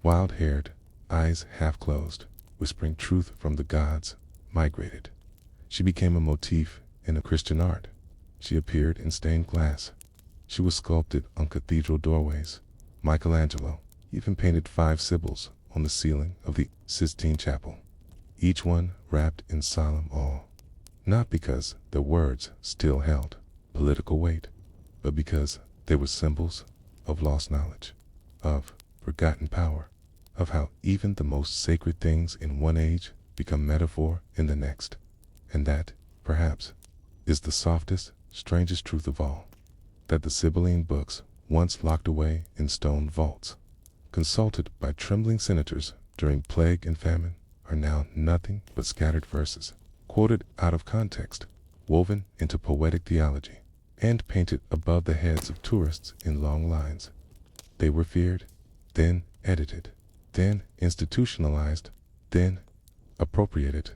wild-haired, eyes half-closed, whispering truth from the gods, migrated. She became a motif in a Christian art. She appeared in stained glass. She was sculpted on cathedral doorways. Michelangelo even painted 5 Sibyls on the ceiling of the Sistine Chapel, each one wrapped in solemn awe, not because their words still held political weight, but because they were symbols of lost knowledge, of forgotten power, of how even the most sacred things in one age become metaphor in the next. And that, perhaps, is the softest, strangest truth of all, that the Sibylline books, once locked away in stone vaults, consulted by trembling senators during plague and famine, are now nothing but scattered verses, quoted out of context, woven into poetic theology, and painted above the heads of tourists in long lines. They were feared, then edited, then institutionalized, then appropriated,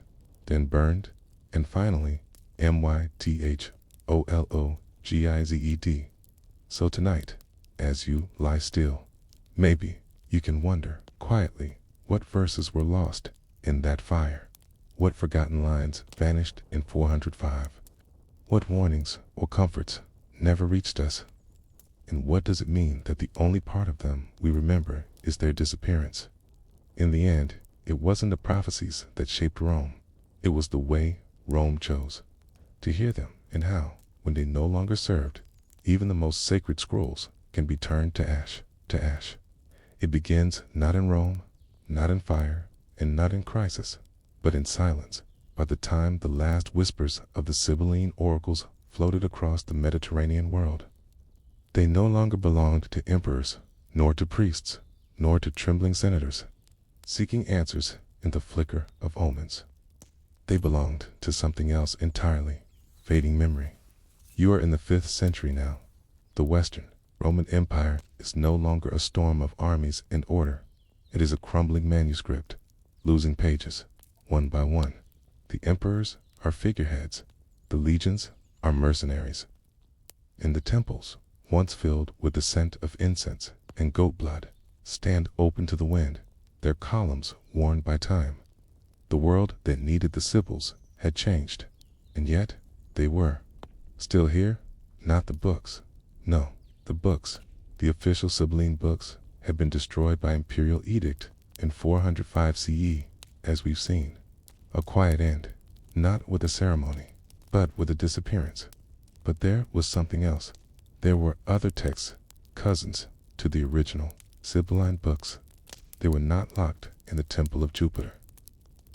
then burned, and finally mythologized. So tonight, as you lie still, maybe you can wonder quietly what verses were lost in that fire, what forgotten lines vanished in 405, what warnings or comforts never reached us. And what does it mean that the only part of them we remember is their disappearance? In the end, it wasn't the prophecies that shaped Rome. It was the way Rome chose to hear them, and how, when they no longer served, even the most sacred scrolls can be turned to ash, to ash. It begins not in Rome, not in fire, and not in crisis, but in silence. By the time the last whispers of the Sibylline oracles floated across the Mediterranean world, they no longer belonged to emperors, nor to priests, nor to trembling senators, seeking answers in the flicker of omens. They belonged to something else entirely, fading memory. You are in the 5th century now. The Western Roman Empire is no longer a storm of armies and order. It is a crumbling manuscript, losing pages, one by one. The emperors are figureheads. The legions are mercenaries. And the temples, once filled with the scent of incense and goat blood, stand open to the wind, their columns worn by time. The world that needed the Sibyls had changed, and yet they were still here. Not the books. No, the books, the official Sibylline books, had been destroyed by imperial edict in 405 CE, as we've seen. A quiet end, not with a ceremony, but with a disappearance. But there was something else. There were other texts, cousins to the original Sibylline books. They were not locked in the temple of Jupiter.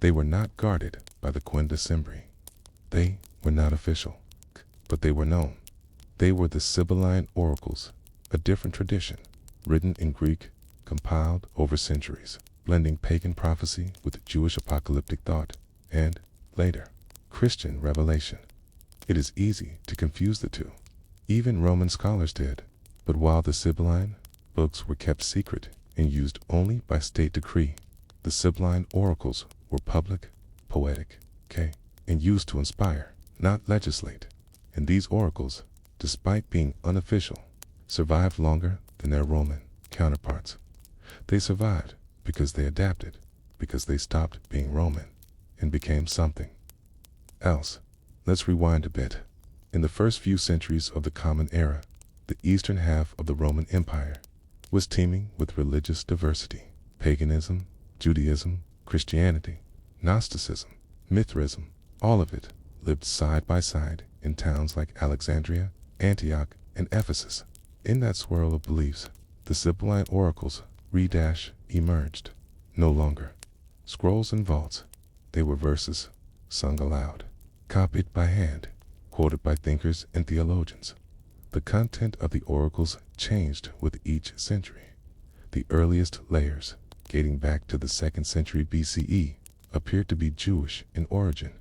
They were not guarded by the Quinta Cimbri. They were not official, but they were known. They were the Sibylline oracles, a different tradition, written in Greek, compiled over centuries, blending pagan prophecy with Jewish apocalyptic thought, and, later, Christian revelation. It is easy to confuse the two. Even Roman scholars did. But while the Sibylline books were kept secret and used only by state decree, the Sibylline oracles were public, poetic, and used to inspire, not legislate. And these oracles, despite being unofficial, survived longer than their Roman counterparts. They survived because they adapted, because they stopped being Roman and became something else. Let's rewind a bit. In the first few centuries of the Common Era, the eastern half of the Roman Empire was teeming with religious diversity. Paganism, Judaism, Christianity, Gnosticism, Mithraism, all of it lived side by side in towns like Alexandria, Antioch, and Ephesus. In that swirl of beliefs, the Sibylline oracles emerged. No longer scrolls and vaults. They were verses, sung aloud, copied by hand, quoted by thinkers and theologians. The content of the oracles changed with each century. The earliest layers, dating back to the 2nd century BCE, appeared to be Jewish in origin.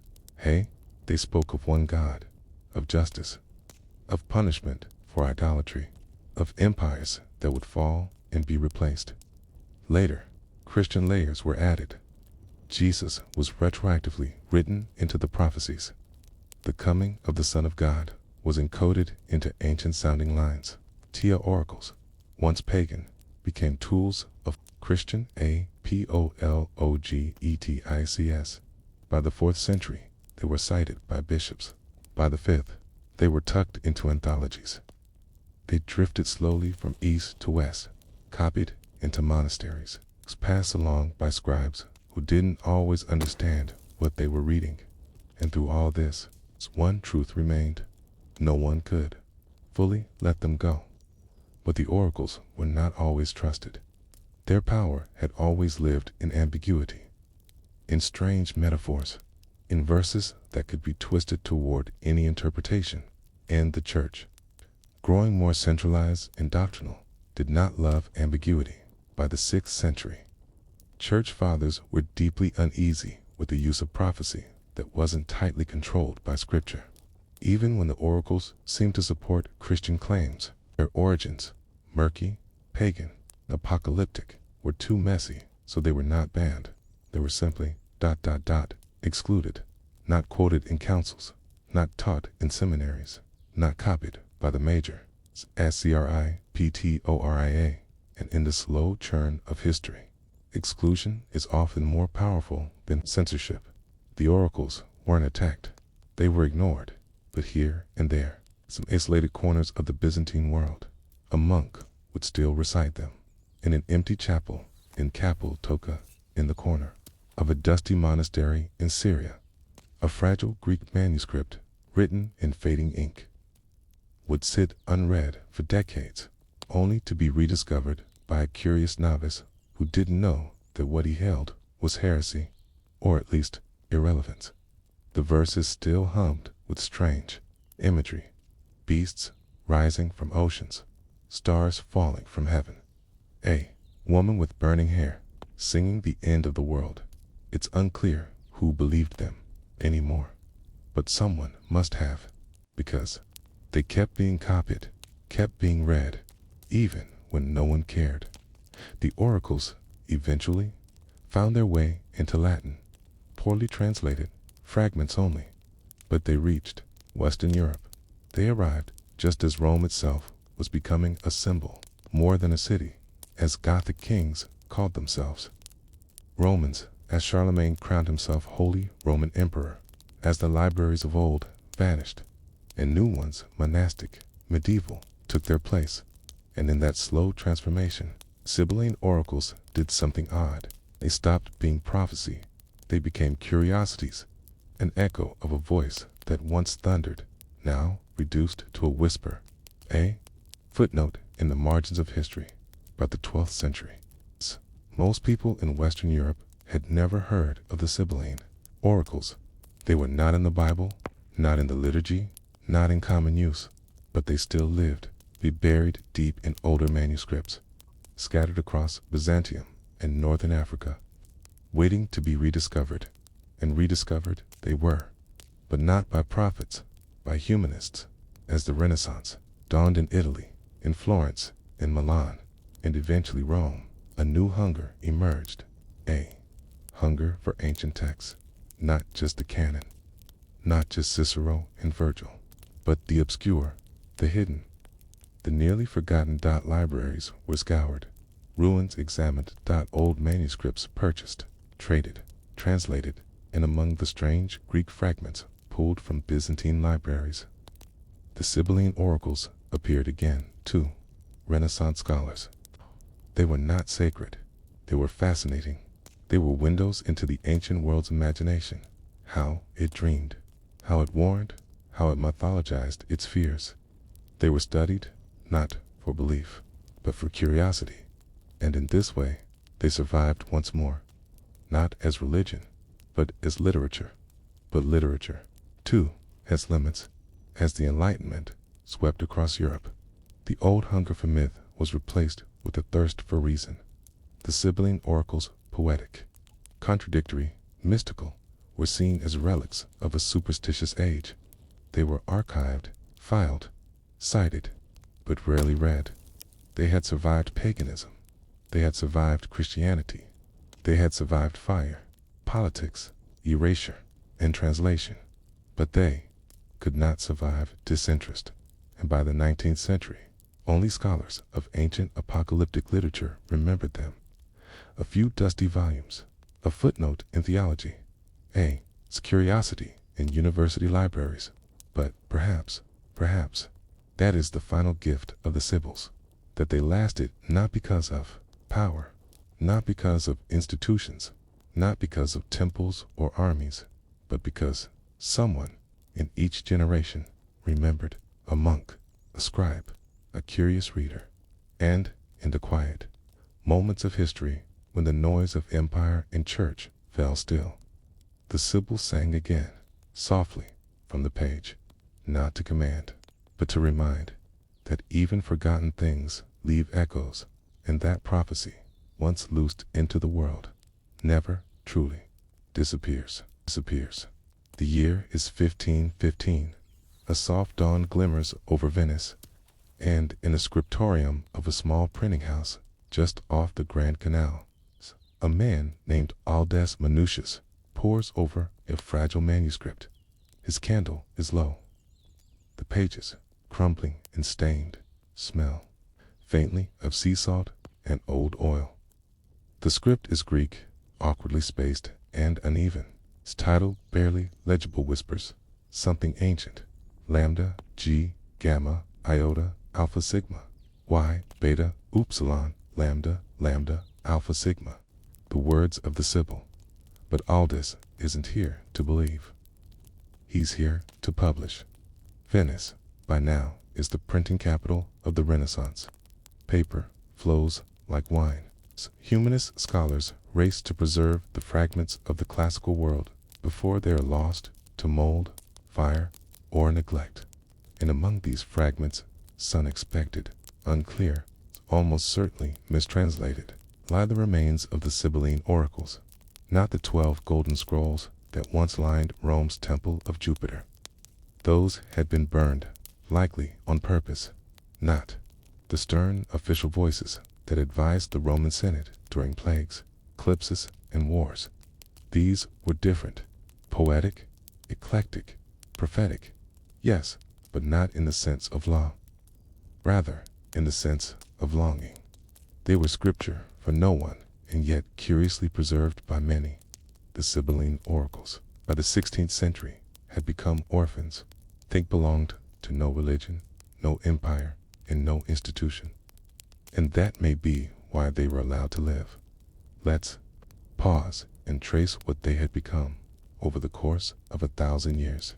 They spoke of one God, of justice, of punishment for idolatry, of empires that would fall and be replaced. Later, Christian layers were added. Jesus was retroactively written into the prophecies. The coming of the Son of God was encoded into ancient-sounding lines. Tia oracles, once pagan, became tools of Christian apologetics. By the 4th century, they were cited by bishops. By the 5th, they were tucked into anthologies. They drifted slowly from east to west, copied into monasteries, passed along by scribes who didn't always understand what they were reading. And through all this, one truth remained. No one could fully let them go. But the oracles were not always trusted. Their power had always lived in ambiguity, in strange metaphors, in verses that could be twisted toward any interpretation. And the church, growing more centralized and doctrinal, did not love ambiguity. By the 6th century, church fathers were deeply uneasy with the use of prophecy that wasn't tightly controlled by scripture. Even when the oracles seemed to support Christian claims, their origins, murky, pagan, apocalyptic, were too messy, so they were not banned. They were simply ... excluded, not quoted in councils, not taught in seminaries, not copied by the major scriptoria, and in the slow churn of history, exclusion is often more powerful than censorship. The oracles weren't attacked. They were ignored, but here and there, some isolated corners of the Byzantine world. A monk would still recite them in an empty chapel in Kappadocia, in the corner of a dusty monastery in Syria. A fragile Greek manuscript, written in fading ink, would sit unread for decades, only to be rediscovered by a curious novice who didn't know that what he held was heresy, or at least irrelevance. The verses still hummed with strange imagery: beasts rising from oceans, stars falling from heaven, a woman with burning hair singing the end of the world. It's unclear who believed them anymore, but someone must have, because they kept being copied, kept being read, even when no one cared. The oracles eventually found their way into Latin, poorly translated, fragments only, but they reached Western Europe. They arrived just as Rome itself was becoming a symbol more than a city, as Gothic kings called themselves Romans, as Charlemagne crowned himself Holy Roman Emperor, as the libraries of old vanished, and new ones, monastic, medieval, took their place. And in that slow transformation, Sibylline oracles did something odd. They stopped being prophecy. They became curiosities, an echo of a voice that once thundered, now reduced to a whisper. A footnote in the margins of history. About the 12th century, most people in Western Europe had never heard of the Sibylline oracles. They were not in the Bible, not in the liturgy, not in common use, but they still lived, be buried deep in older manuscripts, scattered across Byzantium and northern Africa, waiting to be rediscovered. And rediscovered they were, but not by prophets, by humanists, as the Renaissance dawned in Italy, in Florence, in Milan, and eventually Rome. A new hunger emerged, a hunger for ancient texts, not just the canon, not just Cicero and Virgil, but the obscure, the hidden. The nearly forgotten. Libraries were scoured, ruins examined. Old manuscripts purchased, traded, translated, and among the strange Greek fragments pulled from Byzantine libraries, the Sibylline oracles appeared again to Renaissance scholars. They were not sacred. They were fascinating. They were windows into the ancient world's imagination, how it dreamed, how it warned, how it mythologized its fears. They were studied, not for belief, but for curiosity. And in this way, they survived once more, not as religion, but as literature. But literature, too, has limits. As the Enlightenment swept across Europe, the old hunger for myth was replaced with a thirst for reason. The Sibylline oracles, poetic, contradictory, mystical, were seen as relics of a superstitious age. They were archived, filed, cited, but rarely read. They had survived paganism. They had survived Christianity. They had survived fire, politics, erasure, and translation. But they could not survive disinterest. And by the 19th century, only scholars of ancient apocalyptic literature remembered them. A few dusty volumes, a footnote in theology, a curiosity in university libraries. But perhaps, that is the final gift of the Sibyls, that they lasted not because of power, not because of institutions, not because of temples or armies, but because someone in each generation remembered a monk, a scribe, a curious reader, and in the quiet moments of history when the noise of empire and church fell still, the Sibyl sang again, softly from the page, not to command, but to remind that even forgotten things leave echoes, and that prophecy, once loosed into the world, never truly disappears. The year is 1515. A soft dawn glimmers over Venice, and in a scriptorium of a small printing house just off the Grand Canal, a man named Aldus Manutius pores over a fragile manuscript. His candle is low. The pages, crumbling and stained, smell faintly of sea salt and old oil. The script is Greek, awkwardly spaced and uneven. Its title barely legible whispers something ancient. Lambda, G, gamma, iota, alpha, sigma, y, beta, upsilon, lambda, lambda, alpha, sigma. The words of the Sibyl. But Aldous isn't here to believe. He's here to publish. Venice, by now, is the printing capital of the Renaissance. Paper flows like wine. Humanist scholars race to preserve the fragments of the classical world before they are lost to mold, fire, or neglect. And among these fragments, unexpected, unclear, almost certainly mistranslated, lie the remains of the Sibylline oracles, not the 12 golden scrolls that once lined Rome's temple of Jupiter. Those had been burned, likely on purpose, not the stern official voices that advised the Roman Senate during plagues, eclipses, and wars. These were different, poetic, eclectic, prophetic, yes, but not in the sense of law. Rather, in the sense of longing. They were scripture for no one, and yet curiously preserved by many. The Sibylline oracles, by the 16th century, had become orphans. They belonged to no religion, no empire, and no institution. And that may be why they were allowed to live. Let's pause and trace what they had become over the course of 1,000 years.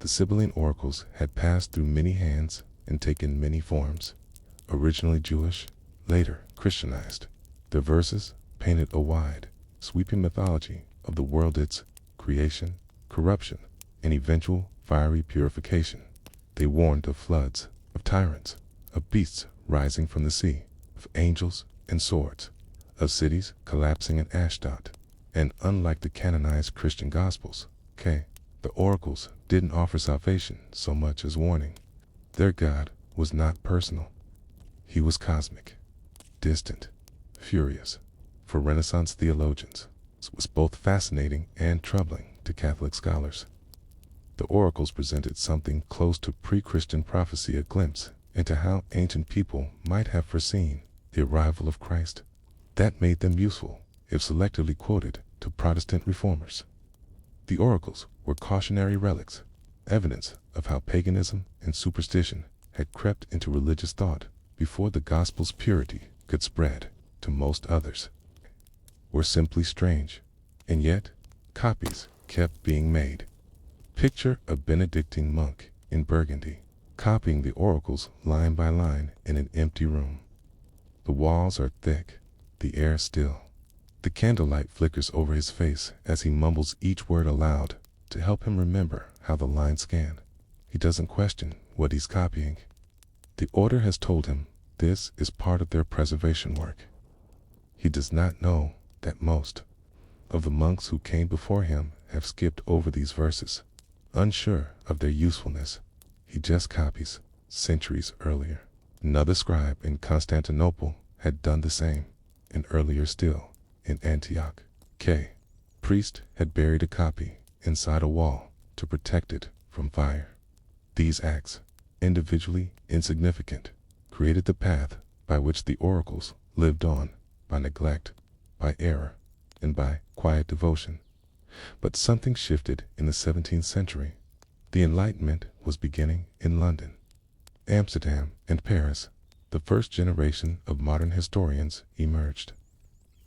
The Sibylline oracles had passed through many hands and taken many forms. Originally Jewish, later Christianized, their verses painted a wide, sweeping mythology of the world, its creation, corruption, and eventual fiery purification. They warned of floods, of tyrants, of beasts rising from the sea, of angels and swords, of cities collapsing in Ashdod. And unlike the canonized Christian Gospels, the oracles didn't offer salvation so much as warning. Their God was not personal. He was cosmic, distant, furious. For Renaissance theologians, it was both fascinating and troubling to Catholic scholars. The oracles presented something close to pre-Christian prophecy, a glimpse into how ancient people might have foreseen the arrival of Christ. That made them useful, if selectively quoted, to Protestant reformers. The oracles were cautionary relics, evidence of how paganism and superstition had crept into religious thought before the gospel's purity could spread to most others. Were simply strange, and yet copies kept being made. Picture a Benedictine monk in Burgundy, copying the oracles line by line in an empty room. The walls are thick, the air still. The candlelight flickers over his face as he mumbles each word aloud to help him remember how the lines scan. He doesn't question what he's copying. The order has told him this is part of their preservation work. He does not know that most of the monks who came before him have skipped over these verses, unsure of their usefulness. He just copies centuries earlier. Another scribe in Constantinople had done the same, and earlier still, in Antioch, priest had buried a copy inside a wall to protect it from fire. These acts, individually insignificant, created the path by which the oracles lived on, by neglect, by error, and by quiet devotion. But something shifted in the 17th century. The Enlightenment was beginning in London, Amsterdam, and Paris. The first generation of modern historians emerged.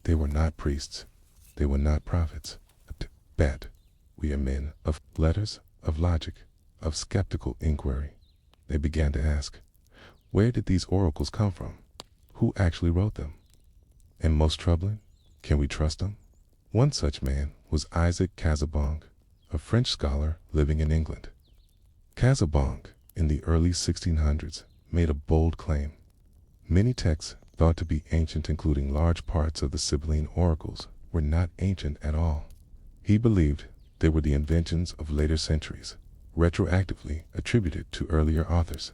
They were not priests. They were not prophets. But we are men of letters, of logic, of skeptical inquiry. They began to ask, where did these oracles come from? Who actually wrote them? And most troubling, can we trust them? One such man was Isaac Casaubon, a French scholar living in England. Casaubon, in the early 1600s, made a bold claim. Many texts thought to be ancient, including large parts of the Sibylline oracles, were not ancient at all. He believed they were the inventions of later centuries, retroactively attributed to earlier authors.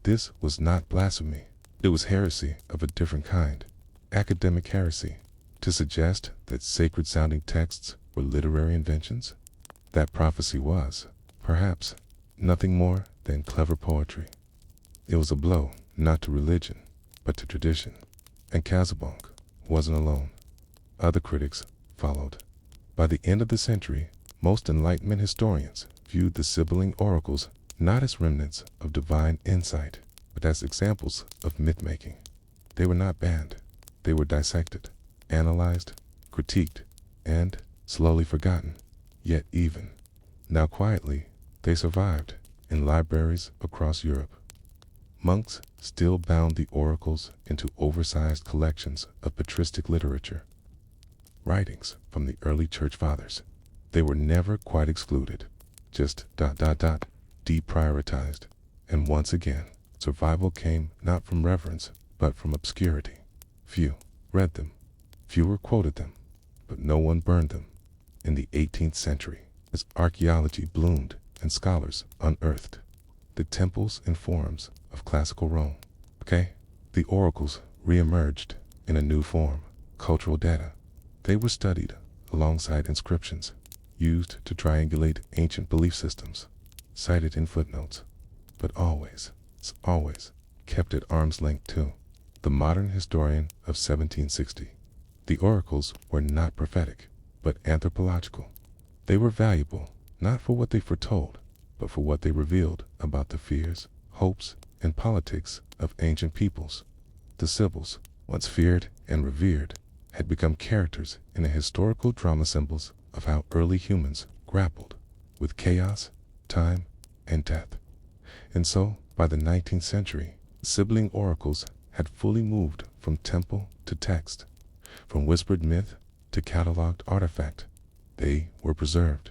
This was not blasphemy. It was heresy of a different kind, academic heresy, to suggest that sacred-sounding texts were literary inventions. That prophecy was, perhaps, nothing more than clever poetry. It was a blow not to religion, but to tradition. And Casaubon wasn't alone. Other critics followed. By the end of the century, most Enlightenment historians viewed the Sibylline oracles not as remnants of divine insight, but as examples of myth-making. They were not banned. They were dissected, analyzed, critiqued, and slowly forgotten. Yet even now quietly, they survived in libraries across Europe. Monks still bound the oracles into oversized collections of patristic literature, writings from the early church fathers. They were never quite excluded, just deprioritized. And once again, survival came not from reverence, but from obscurity. Few read them, fewer quoted them, but no one burned them. In the 18th century, as archaeology bloomed and scholars unearthed the temples and forums of classical Rome, the oracles re-emerged in a new form, cultural data. They were studied alongside inscriptions, used to triangulate ancient belief systems, cited in footnotes, but always kept at arm's length too. The modern historian of 1760. The oracles were not prophetic, but anthropological. They were valuable, not for what they foretold, but for what they revealed about the fears, hopes, and politics of ancient peoples. The Sibyls, once feared and revered, had become characters in the historical drama symbols of how early humans grappled with chaos, time, and death. And so, by the 19th century, Sibylline oracles had fully moved from temple to text, from whispered myth to cataloged artifact. They were preserved.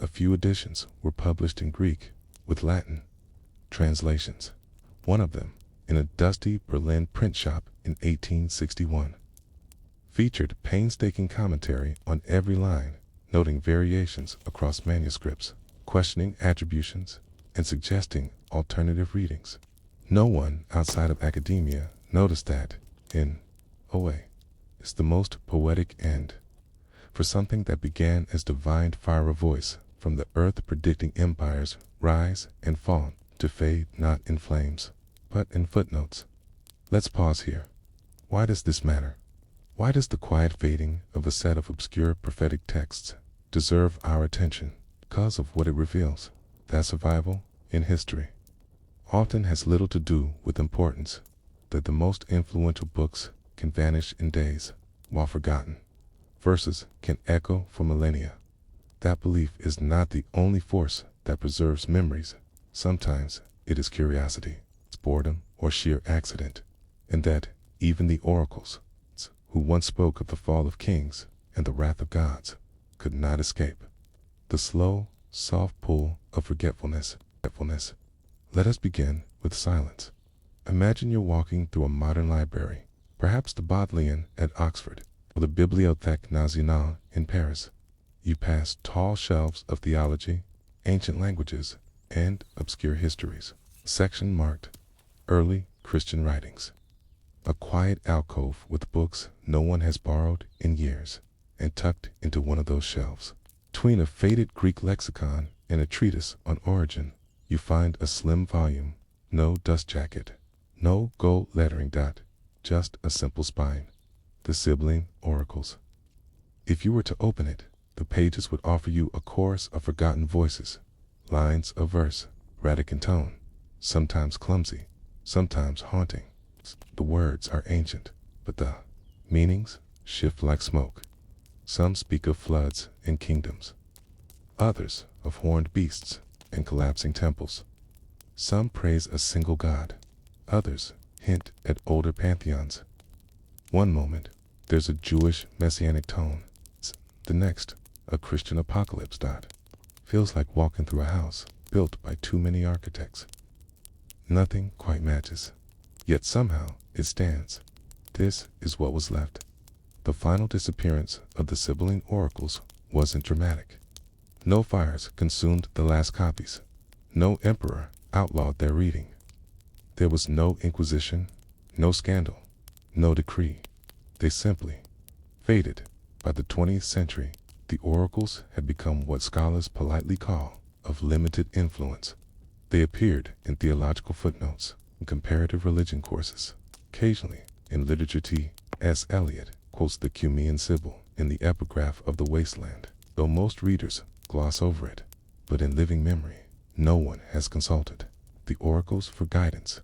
A few editions were published in Greek with Latin translations. One of them, in a dusty Berlin print shop in 1861, featured painstaking commentary on every line, noting variations across manuscripts, questioning attributions, and suggesting alternative readings. No one outside of academia noticed that, in a way, it's the most poetic end for something that began as divine fire of voice from the earth, predicting empires rise and fall to fade not in flames, but in footnotes. Let's pause here. Why does this matter? Why does the quiet fading of a set of obscure prophetic texts deserve our attention? Because of what it reveals. That survival in history often has little to do with importance, that the most influential books can vanish in days while forgotten. Verses can echo for millennia. That belief is not the only force that preserves memories. Sometimes it is curiosity, it's boredom, or sheer accident. And that even the oracles, who once spoke of the fall of kings and the wrath of gods, could not escape the slow, soft pull of forgetfulness. Let us begin with silence. Imagine you're walking through a modern library, perhaps the Bodleian at Oxford, or the Bibliothèque Nationale in Paris. You pass tall shelves of theology, ancient languages, and obscure histories. A section marked Early Christian Writings. A quiet alcove with books no one has borrowed in years, and tucked into one of those shelves, between a faded Greek lexicon and a treatise on origin, you find a slim volume, no dust jacket, no gold lettering, just a simple spine. The Sibylline Oracles. If you were to open it, the pages would offer you a chorus of forgotten voices, lines of verse, erratic in tone, sometimes clumsy, sometimes haunting. The words are ancient, but the meanings shift like smoke. Some speak of floods and kingdoms, others of horned beasts and collapsing temples. Some praise a single god, others hint at older pantheons. One moment, there's a Jewish messianic tone. The next, a Christian apocalypse. Feels like walking through a house built by too many architects. Nothing quite matches, yet somehow it stands. This is what was left. The final disappearance of the Sibylline oracles wasn't dramatic. No fires consumed the last copies. No emperor outlawed their reading. There was no inquisition, no scandal, no decree. They simply faded. By the 20th century, the oracles had become what scholars politely call of limited influence. They appeared in theological footnotes, in comparative religion courses, occasionally in literature. T.S. Eliot quotes the Cumean Sibyl in the epigraph of the Wasteland, though most readers gloss over it. But in living memory, no one has consulted the oracles for guidance.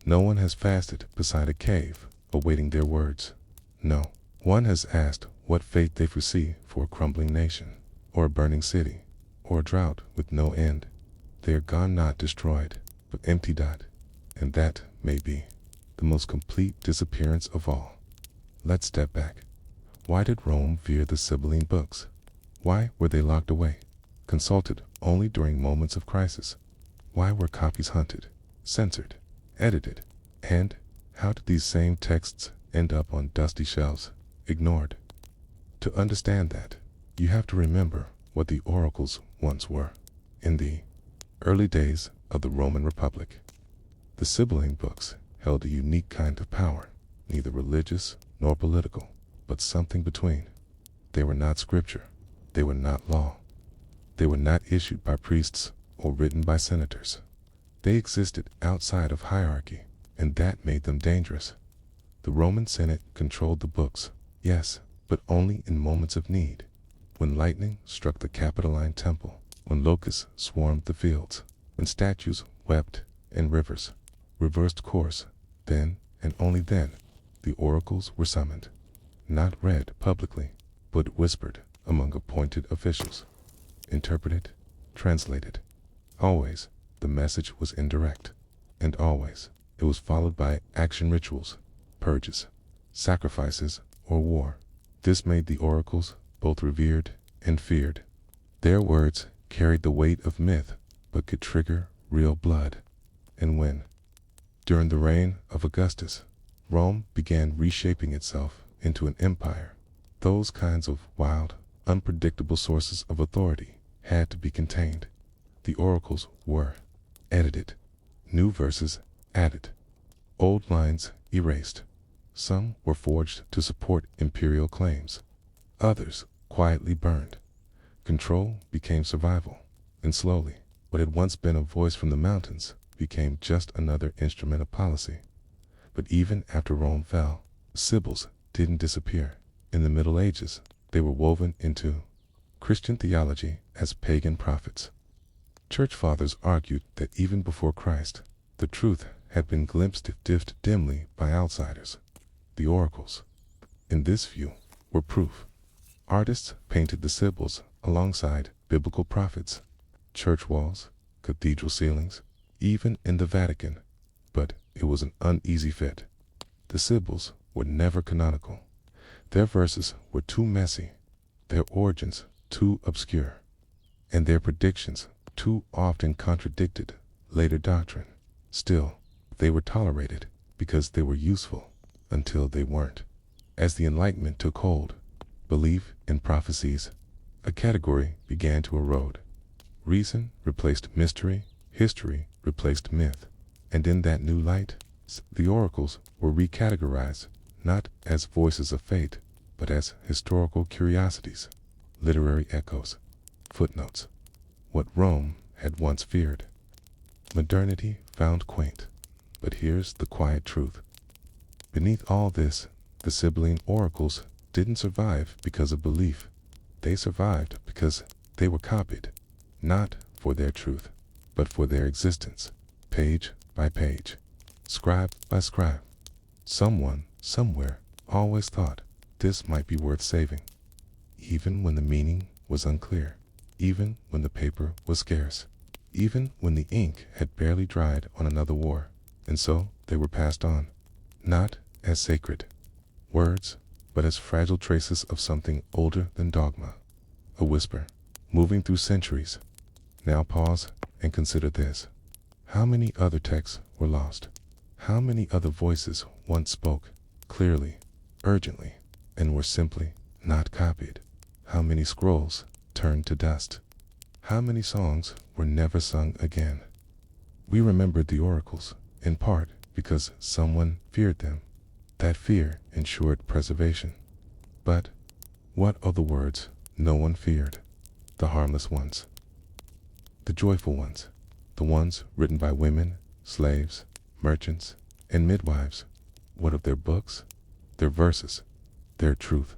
No one has fasted beside a cave, awaiting their words. No one has asked what fate they foresee for a crumbling nation, or a burning city, or a drought with no end. They are gone, not destroyed, but emptied out, and that may be the most complete disappearance of all. Let's step back. Why did Rome fear the Sibylline books? Why were they locked away, consulted only during moments of crisis? Why were copies hunted, censored, edited? And how did these same texts end up on dusty shelves, ignored? To understand that, you have to remember what the oracles once were. In the early days of the Roman Republic, the Sibylline books held a unique kind of power, neither religious nor political, but something between. They were not scripture. They were not law. They were not issued by priests or written by senators. They existed outside of hierarchy, and that made them dangerous. The Roman Senate controlled the books, yes, but only in moments of need. When lightning struck the Capitoline temple, when locusts swarmed the fields, when statues wept and rivers reversed course, then and only then the oracles were summoned. Not read publicly, but whispered among appointed officials. Interpreted, translated. Always the message was indirect, and always it was followed by action rituals, purges, sacrifices, or war. This made the oracles both revered and feared. Their words carried the weight of myth, but could trigger real blood. And when, during the reign of Augustus, Rome began reshaping itself into an empire, those kinds of wild, unpredictable sources of authority had to be contained. The oracles were edited, new verses added, old lines erased. Some were forged to support imperial claims, others quietly burned. Control became survival, and slowly, what had once been a voice from the mountains became just another instrument of policy. But even after Rome fell, Sibyls didn't disappear. In the Middle Ages, they were woven into Christian theology as pagan prophets. Church fathers argued that even before Christ, the truth had been glimpsed dimly by outsiders. The oracles, in this view, were proof. Artists painted the Sibyls alongside biblical prophets, church walls, cathedral ceilings, even in the Vatican. But it was an uneasy fit. The Sibyls were never canonical. Their verses were too messy, their origins too obscure, and their predictions too often contradicted later doctrine. Still, they were tolerated because they were useful until they weren't. As the Enlightenment took hold, belief in prophecies, a category began to erode. Reason replaced mystery, history replaced myth, and in that new light, the oracles were recategorized not as voices of fate, but as historical curiosities, literary echoes, footnotes. What Rome had once feared, modernity found quaint. But here's the quiet truth. Beneath all this, the Sibylline oracles didn't survive because of belief. They survived because they were copied, not for their truth, but for their existence, page by page, scribe by scribe. Someone, somewhere, always thought this might be worth saving, even when the meaning was unclear, even when the paper was scarce, even when the ink had barely dried on another war. And so they were passed on, not as sacred words, but as fragile traces of something older than dogma, a whisper, moving through centuries. Now pause and consider this. How many other texts were lost? How many other voices once spoke, clearly, urgently, and were simply not copied? How many scrolls turned to dust? How many songs were never sung again? We remembered the oracles, in part because someone feared them. That fear ensured preservation. But what of the words no one feared? The harmless ones, the joyful ones, the ones written by women, slaves, merchants, and midwives. What of their books, their verses, their truth?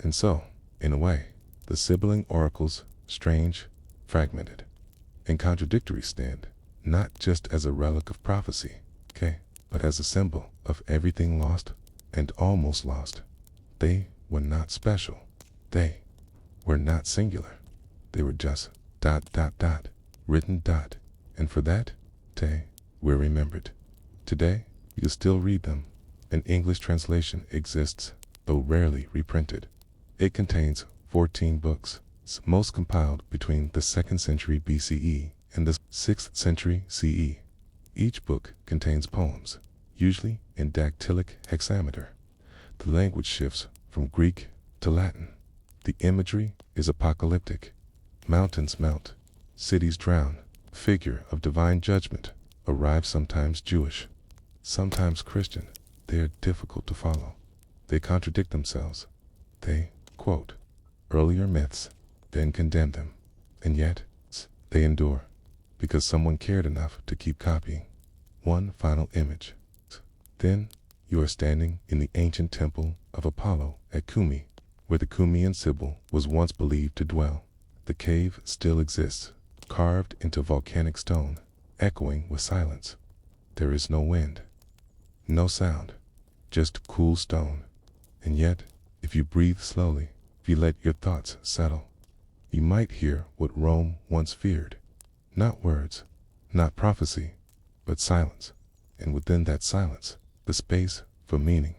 And so, in a way, the Sibylline oracles, strange, fragmented, and contradictory stand, not just as a relic of prophecy, okay, but as a symbol of everything lost and almost lost. They were not special. They were not singular. They were just ... written ... And for that, they were remembered. Today, you still read them. An English translation exists, though rarely reprinted. It contains 14 books, most compiled between the 2nd century BCE and the 6th century CE. Each book contains poems, usually in dactylic hexameter. The language shifts from Greek to Latin. The imagery is apocalyptic. Mountains melt, cities drown. Figure of divine judgment arrives, sometimes Jewish, sometimes Christian. They are difficult to follow. They contradict themselves. They quote earlier myths, then condemn them. And yet, they endure, because someone cared enough to keep copying. One final image. Then, you are standing in the ancient temple of Apollo at Cumae, where the Cumaean Sibyl was once believed to dwell. The cave still exists, carved into volcanic stone, echoing with silence. There is no wind, no sound, just cool stone. And yet, if you breathe slowly, if you let your thoughts settle, you might hear what Rome once feared. Not words, not prophecy, but silence. And within that silence, the space for meaning.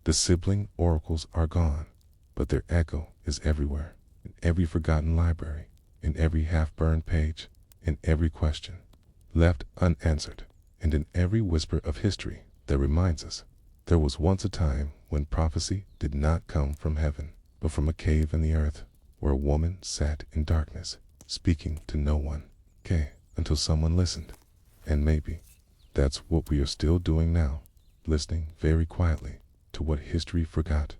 The sibling oracles are gone, but their echo is everywhere, in every forgotten library, in every half-burned page, in every question left unanswered, and in every whisper of history that reminds us there was once a time when prophecy did not come from heaven, but from a cave in the earth, where a woman sat in darkness, speaking to no one, until someone listened. And maybe that's what we are still doing now, listening very quietly to what history forgot.